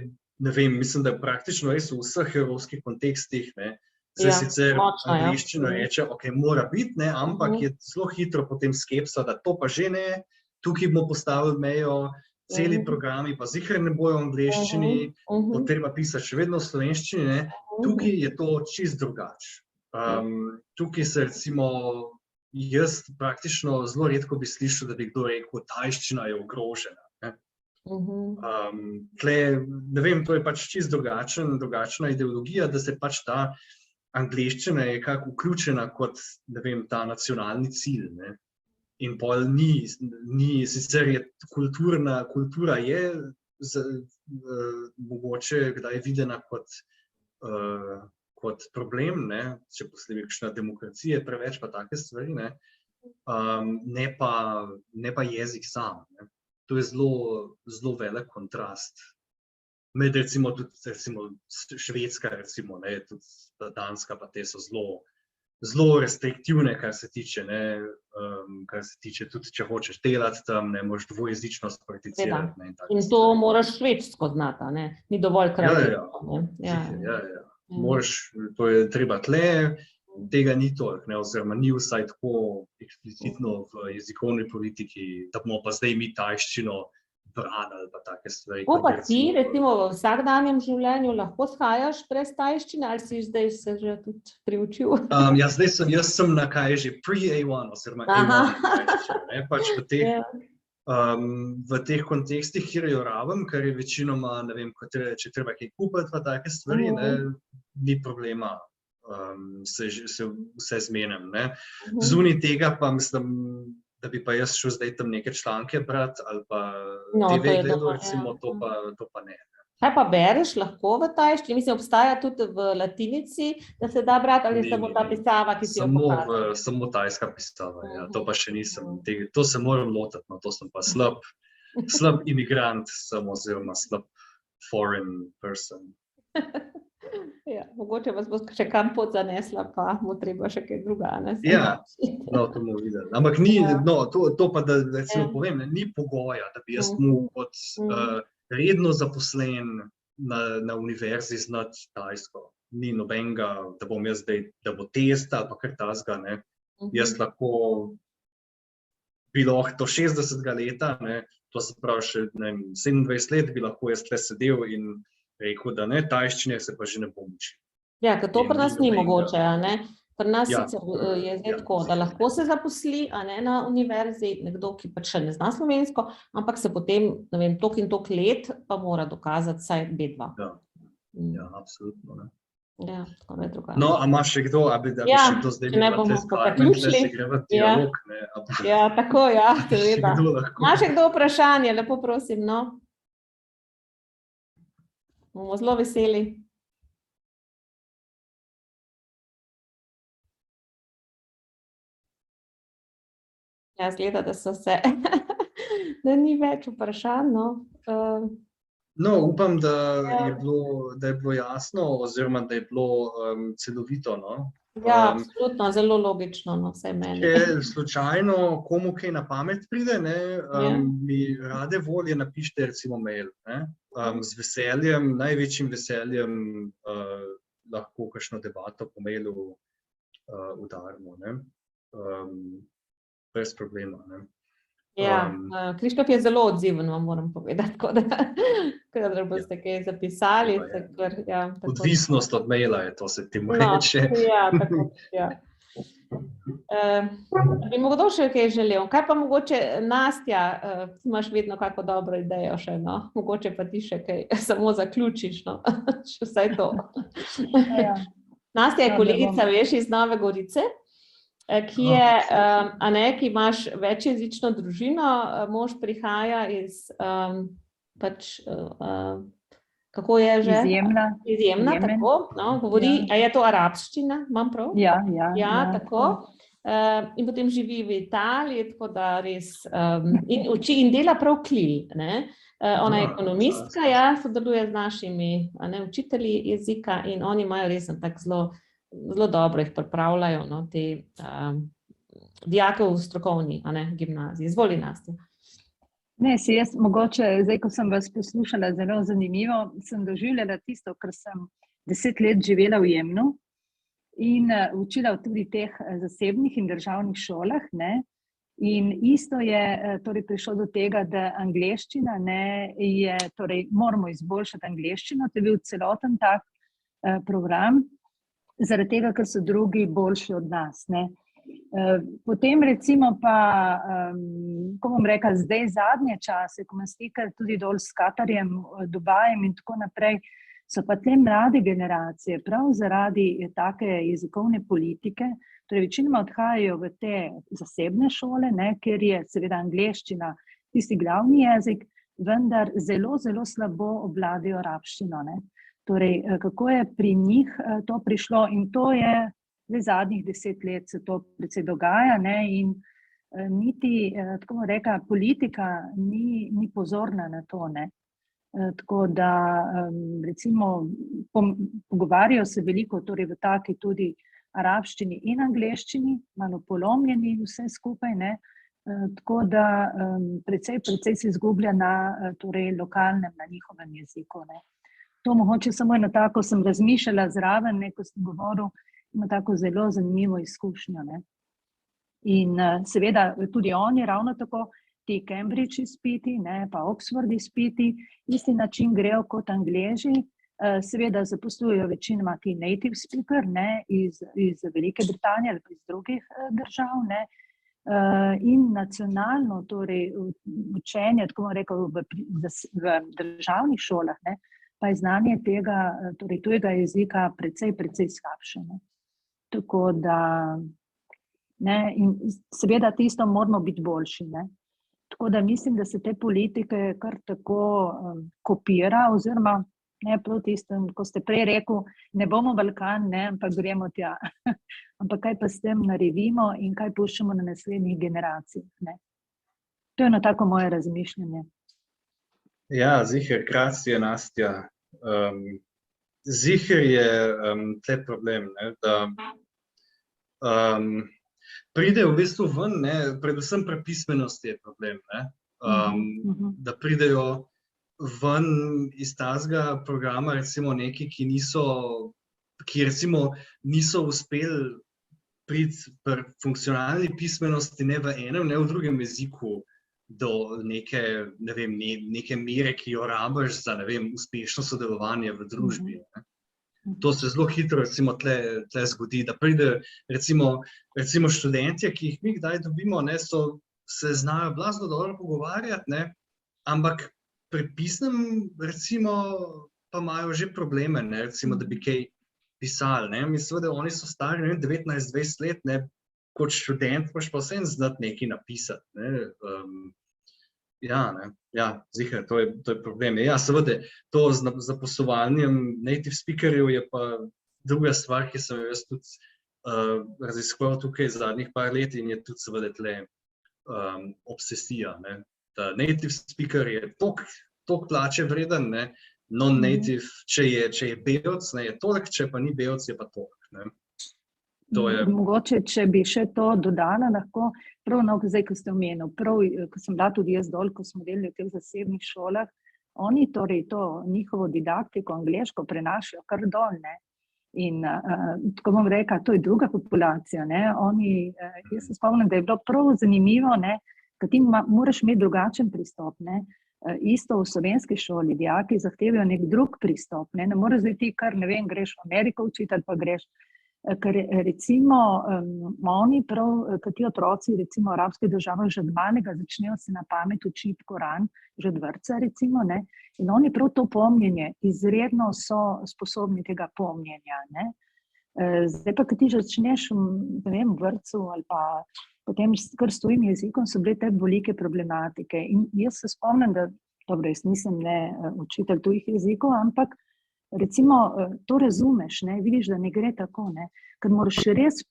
ne vem, mislim, da praktično res v vseh evropskih kontekstih, ne, se sicer angleščino reče, mora biti, ne, ampak je zelo hitro potem skepsa, da to pa že ne, tukaj bomo postavili mejo, celi programi pa ziher ne bojo v angleščini, potreba pisati še vedno v slovenščini, ne, tukaj je to čist drugače. Tukaj se recimo, jaz praktično zelo redko bi slišal, da bi kdo rekel, tajščina je ogrožena. Tle, ne vem, to je pač čist drugačna ideologija, da se pač ta angleščina je kako vključena kot, ne vem, ta nacionalni cilj, ne. In pol ni, sicer je kultura je mogoče kdaj videna kot kot problem, ne, če poslebi kakšna demokracija preveč pa take stvari, ne pa jezik sam. Ne. To je zelo velik kontrast. Med recimo Švedska, recimo, ne, tudi Danska, pa te so zelo restriktivne, kar se tiče tudi, če hočeš delati tam, ne moraš dvojezičnost prakticirati. Ne, in to moraš švedsko znati, ne? Ni dovolj kraljevsko. To je treba tle, tega ni toliko, ne, oziroma ni vsaj tako eksplicitno v jezikovni politiki, da bomo pa zdaj mi tajščino branili pa take stvari. Ko pa ti, recimo v vsakdanjem življenju lahko shajaš brez tajščine, ali si zdaj se že tudi priučil? Jaz sem na kaj že pre-A1, oziroma A1 tajščine, pač v teh kontekstih, kjer jo rabim, ker je večinoma, ne vem, če treba kaj kupiti pa take stvari, ne, ni problema, se vse zmenim, ne. Zunaj tega pa mislim, da bi pa jaz šel zdaj tam neke članke brati ali pa TV gledal, recimo, to pa ne. Kaj pa bereš lahko v tajščini? Mislim, obstaja tudi v latinici, da se da brati, ali samo ta pisava, ki si jo pokazal? Samo tajska pisava, ja, to pa še nisem. To se moram lotiti, no, to sem pa slab imigrant sem, oziroma slab foreign person. Ja, mogoče vas bo še kam pot zanesla, pa bo treba še kaj druga, ne? Ja, no, to bomo videli. Ampak ni, no, to pa, da recimo povem, ne, ni pogoja, da bi jaz mu kot redno zaposlen na univerzi znati tajsko. Ni nobenega, da bom jaz zdaj, da bo test ali pa kar tazga, ne. Jaz lahko bi lahko do 60. leta, ne, to se pravi še, ne vem, 27 let bi lahko jaz tle sedel in rekel, da ne, tajščine se pa že ne bom učil. Ja, ker to pri nas ni mogoče, a ne? Pri nas sicer je zdaj tako, da lahko se zaposli, a ne, na univerzi, nekdo, ki pač še ne zna slovensko, ampak se potem, ne vem, toliko in toliko let pa mora dokazati vsaj B2. Ja, absolutno, ne. Ja, tako ne drugače. No, a imaš še kdo, a bi še kdo zdaj ne bomo poključili. Se greva dialog, ne. Ja, tako, ja, seveda. Še kdo lahko. Imaš še kdo vprašanje, lepo prosim, no? Bomo zelo veseli. Ja, zgleda, da so se, da ni več vprašanj, no. No, upam, da je bilo jasno, oziroma da je bilo celovito, no. Ja, absolutno, zelo logično, no, vsaj meni. Če slučajno komu kaj na pamet pride, ne, mi rade volje napišite recimo mail, ne. Z veseljem, največjim veseljem lahko kakšno debato po mailu udarimo, ne. Brez problema, ne. Ja, Krištof je zelo odziven, vam moram povedati, tako da, kadar boste kaj zapisali, odvisnost od maila je to, se temu reče. Ja, tako, ja. Bi mogoče še kaj želel? Kaj pa mogoče, Nastja, imaš vedno kako dobro idejo še, no? Mogoče pa ti še kaj samo zaključiš, no? Še vsaj to. Nastja je kolegica, veš, iz Nove Gorice, ki je, a ne, ki imaš večjezično družino, mož prihaja iz, pač, kako je že? Izjemna, tako, no, govori, a je to arabščina, imam prav? Ja, tako. In potem živi v Italiji, tako da res, in uči in dela prav klil, ne. Ona je ekonomistka, ja, sodeluje z našimi, a ne, učitelji jezika in oni imajo res tako zelo dobro jih pripravljajo, no, te dijake v strokovni, a ne, gimnaziji. Izvoli, Nastja. Ne, si jaz mogoče, zdaj, ko sem vas poslušala, zelo zanimivo, sem doživljala tisto, ker sem 10 let živela v Jemnu in učila tudi teh zasebnih in državnih šolah, ne, in isto je torej prišlo do tega, da angleščina, ne, je, torej moramo izboljšati angleščino, to je bil celoten tak program, zaradi tega, ker so drugi boljši od nas, ne. Potem recimo pa, ko bom rekla, zdaj zadnje čase, ko me stika tudi dol s Katarjem, Dubajem in tako naprej, so pa te mlade generacije, prav zaradi take jezikovne politike, torej večinoma odhajajo v te zasebne šole, ne, ker je seveda angleščina tisti glavni jezik, vendar zelo, zelo slabo obvladajo arabščino, ne. Torej, kako je pri njih to prišlo in to je zadnjih 10 let se to precej dogaja, ne, in niti, tako bom rekla, politika ni pozorna na to, ne. Tako da, recimo, pogovarjajo se veliko, torej v taki tudi arabščini in angleščini, malo polomljeni vse skupaj, ne, tako da precej se izgublja na torej lokalnem, na njihovem jeziku, ne. To mogoče samo eno tako sem razmišljala zraven, ne, ko sem govoril, ima tako zelo zanimivo izkušnjo, ne. In seveda tudi oni ravno tako, ti Cambridge izpiti, ne, pa Oxford izpiti, isti način grejo kot Angleži, seveda zaposlujejo večinoma ti native speaker, ne, iz Velike Britanije ali pa iz drugih držav, ne, in nacionalno, torej učenje, tako bom rekel, v državnih šolah, ne, pa je znanje tega, torej tujega jezika precej slabše, ne. Tako da, ne, in seveda tisto moramo biti boljši, ne. Tako da mislim, da se te politike kar tako kopira, oziroma ne prav tistem, ko ste prej rekel, ne bomo Balkan, ne, ampak gremo tja. Ampak kaj pa s tem naredimo in kaj puščamo na naslednjih generacijah, ne. To je eno tako moje razmišljanje. Ja, ziher, grazie, Nastja. Ziher je tle problem, ne, da pride v bistvu ven, ne, predvsem pri pismenosti je problem, ne, da pridejo ven iz tazga programa recimo neki, ki recimo niso uspeli priti pri funkcionalni pismenosti ne v enem, ne v drugem jeziku do neke, ne vem, neke mere, ki jo rabiš za, ne vem, uspešno sodelovanje v družbi, ne. To se zelo hitro recimo tle zgodi, da pride recimo študentje, ki jih mi kdaj dobimo, ne, se znajo blazno dobro pogovarjati, ne, ampak pri pisnem recimo pa imajo že probleme, ne, recimo, da bi kaj pisali, ne, in seveda oni so stari, ne vem, 19-20 let, ne, kot študent moraš pa vseeno znati nekaj napisati, ne, ziher, to je problem. Ja, seveda, to z zaposlovanjem native speakerjev je pa druga stvar, ki sem jo jaz tudi raziskoval tukaj zadnjih par let in je tudi seveda tle obsesija, ne. Da native speaker je toliko plače vreden, ne, non-native, če je belc, ne, je toliko, če pa ni belc, je pa toliko, ne. Mogoče, če bi še to dodala, lahko prav zdaj, ko ste omenili, prav, ko sem bila tudi jaz dol, ko smo delali v teh zasebnih šolah, oni torej to njihovo didaktiko angleško prenašajo kar dol, ne. In tako bom rekla, to je druga populacija, ne. Jaz se spomnim, da je bilo prav zanimivo, ne, ker ti moraš imeti drugačen pristop, ne. Isto v slovenski šoli, dijaki zahtevajo nek drug pristop, ne moreš zdaj ti kar, ne vem, greš v Ameriko učiti ali pa greš. Ker recimo oni prav, ker ti otroci recimo v arabskih državah že od malega začnejo se na pamet učiti Koran, že od vrtca recimo, ne, in oni prav to pomnjenje, izredno so sposobni tega pomnjenja, ne. Zdaj pa, ko ti začneš, ne vem, v vrtcu ali pa potem kar s tujim jezikom, so bile te velike problematike. In jaz se spomnim, da, dobro, jaz nisem učitelj tujih jezikov, ampak recimo to razumeš, ne, vidiš, da ne gre tako, ne, ker moraš res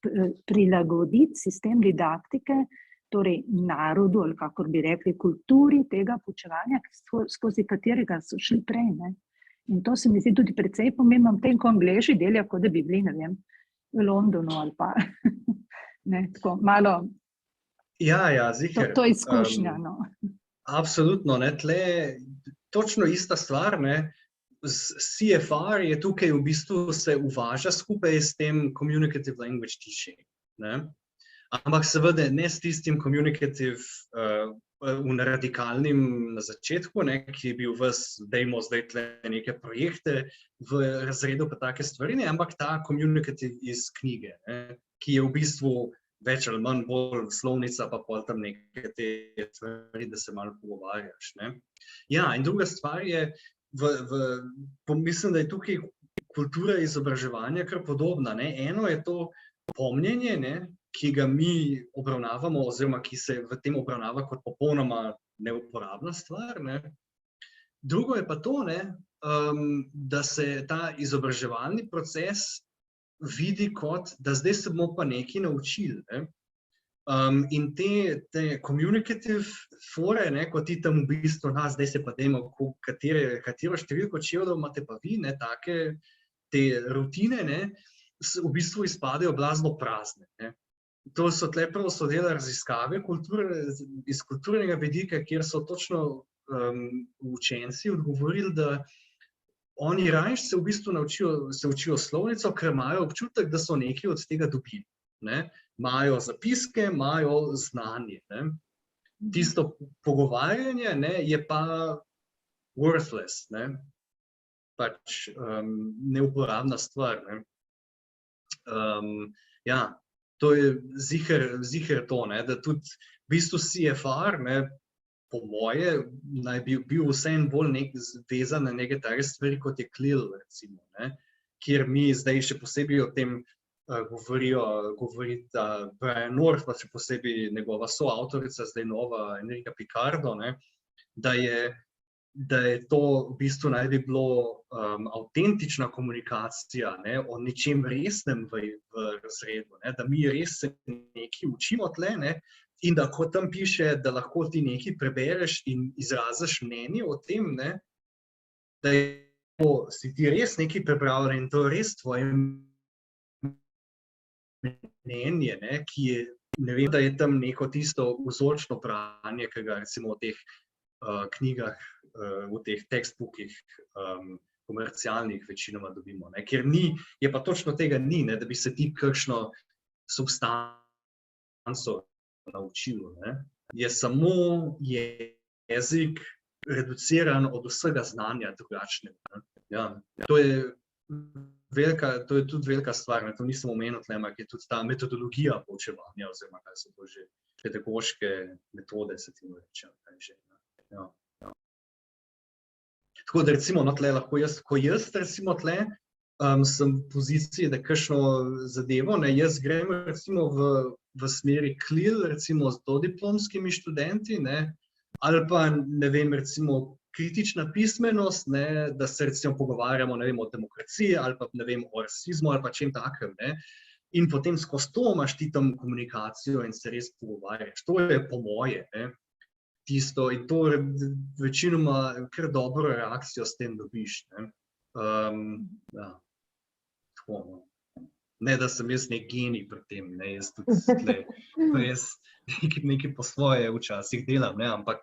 prilagoditi sistem didaktike, torej narodu, ali kakor bi rekli, kulturi tega poučevanja, skozi katerega so šli prej, ne. In to se mi zdi tudi precej pomembno, tem, ko Angleži delajo, kot da bi bili, ne vem, v Londonu ali pa, ne, tako malo. Ja, ziher. To je izkušnja, no. Absolutno, ne, tle točno ista stvar, ne. CFR je tukaj v bistvu se uvaža skupaj s tem communicative language teaching, ne? Ampak seveda ne s tistim communicative radikalnim na začetku, ne, ki je bil dajmo zdaj tle neke projekte v razredu pa take stvari, ne, ampak ta communicative iz knjige, ne, ki je v bistvu več ali manj bolj slovnica, pa pol tam neke te stvari, da se malo pogovarjaš, ne. Ja, in druga stvar je, mislim, da je tukaj kultura izobraževanja kar podobna, ne. Eno je to pomnjenje, ne, ki ga mi obravnavamo, oziroma ki se v tem obravnava kot popolnoma neuporabna stvar, ne. Drugo je pa to, ne, da se ta izobraževalni proces vidi kot, da zdaj se bomo pa nekaj naučili. Ne. In te communicative fore, ne, ko ti tam v bistvu, zdaj se pa dajmo, katero številko čevljev imate pa vi, ne, take te rutine, ne, v bistvu izpadejo blazno prazne. Ne. To so prav delali raziskave iz kulturnega vidika, kjer so točno učenci odgovorili, da oni raje se v bistvu učijo slovnico, ker imajo občutek, da so nekaj od tega dobili. Ne. Imajo zapiske, imajo znanje. Ne. Tisto pogovarjanje, ne, je pa worthless, ne. Pač neuporabna stvar. Ne. Ja, to je ziher to, ne, da tudi v bistvu CFR, ne, po moje, naj bi bil vseeno bolj vezan na neke take stvari, kot je CLIL, recimo, ne, kjer mi zdaj še posebej o tem govorita Brian North, pa še posebej njegova soavtorica, zdaj nova Enrica Picardo, ne, da je to v bistvu naj bi bilo avtentična komunikacija, ne, o nečem resnem v razredu, ne, da mi res se nekaj učimo tle, ne, in da ko tam piše, da lahko ti nekaj prebereš in izraziš mnenje o tem, ne, da si ti res nekaj prebral in to je res tvoje mnenje, ne, ki je, ne vem, da je tam neko tisto vzorčno branje, ki ga recimo v teh knjigah, v teh textbookih komercialnih večinoma dobimo, ne, ker je pa točno tega ni, ne, da bi se ti kakšno substanco naučil, ne, je samo jezik reduciran od vsega znanja drugačnega. Ja, to je tudi velika stvar, to nisem omenil tle, ampak je tudi ta metodologija poučevanja, oziroma kaj so to že pedagoške metode, se temu reče. Ja. Tako da recimo, tle lahko ko jaz recimo tle sem v poziciji, da kakšno zadevo, ne, jaz grem recimo v smeri CLIL, recimo z dodiplomskimi študenti, ne, ali pa, ne vem, recimo kritična pismenost, ne, da se recimo pogovarjamo, ne vem, o demokraciji ali pa, ne vem, o rasizmu ali pa čem takem, ne, in potem skozi to imaš ti tam komunikacijo in se res pogovarjaš. To je po moje, ne, tisto in to večinoma kar dobro reakcijo s tem dobiš, ne. Ja, tako, no. Ne, da sem jaz nek genij pri tem, ne, jaz tudi res nekaj po svoje včasih delam, ne, ampak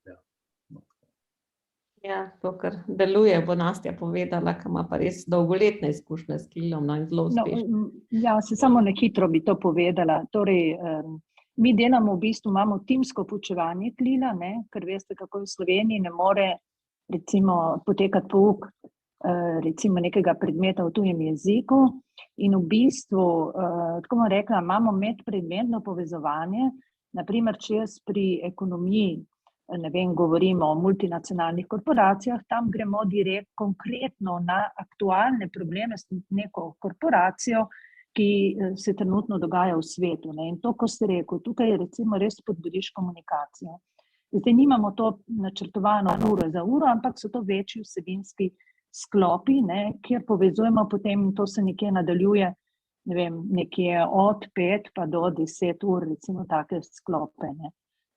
ja. Ja, to, kar deluje, bo Nastja povedala, ki ima pa res dolgoletne izkušnje s CLIL-om, in zelo uspešno. Ja, se samo na hitro bi to povedala. Torej, mi delamo v bistvu, imamo timsko poučevanje CLIL-a, ne, ker veste, kako v Sloveniji ne more recimo potekati pouk recimo nekega predmeta v tujem jeziku in v bistvu, tako bom rekla, imamo medpredmetno povezovanje, naprimer, če jaz pri ekonomiji, ne vem, govorimo o multinacionalnih korporacijah, tam gremo direkt konkretno na aktualne probleme s neko korporacijo, ki se trenutno dogaja v svetu, ne. In to, ko ste rekel, tukaj recimo res spodbudiš komunikacijo. Zdaj nimamo to načrtovano uro za uro, ampak so to večji vsebinski sklopi, ne, kjer povezujemo potem, to se nekje nadaljuje, ne vem, nekje od 5 pa do 10 ur, recimo take sklope, ne,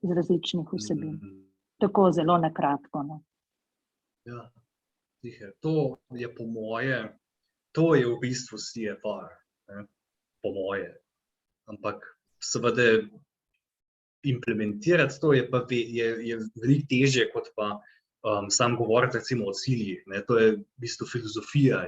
iz različnih vsebin. Tako zelo na kratko, ne. Ja, to je po moje, to je v bistvu CFR, ne, po moje. Ampak seveda implementirati to je veliko težje, kot pa sam govoriti recimo o ciljih, ne, to je v bistvu filozofija,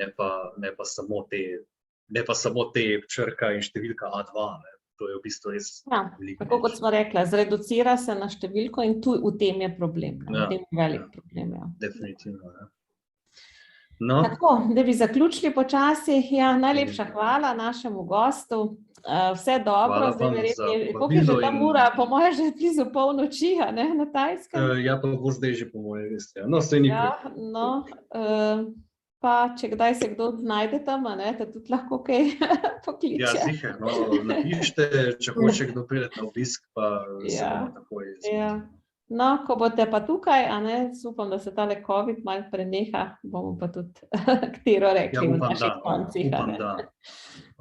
ne pa samo te črka in številka A2, ne, to je v bistvu res veliko. Tako kot smo rekla, zreducira se na številko in tu v tem je problem, v tem je velik problem, ja. Definitivno, ja. No. Tako, da bi zaključili počasi, ja, najlepša hvala našemu gostu, vse dobro, zdaj verjetno, koliko je že tam ura, po moje že blizu polnoči, ne, na Tajskem? Ja, pa bo zdaj že po moje res, ja, no, saj nikoli. Ja, no, pa če kdaj se kdo znajde tam, ne, te tudi lahko kaj pokliče. Ja, sicer, no, napište, če hoče kdo priti na obisk, pa se bomo takoj. Ja, No, ko boste pa tukaj, a ne, upam, da se tale COVID malo preneha, bomo pa tudi katero rekli v naših koncih. Upam, da.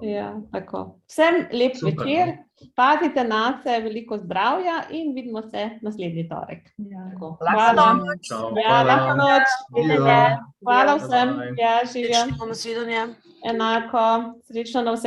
Ja, tako. Vsem lep večer, pazite na se, veliko zdravja in vidimo se naslednji torek. Hvala. Lahko noč. Hvala vsem. Ja, živim. Nasvidenje. Enako. Srečno na vse.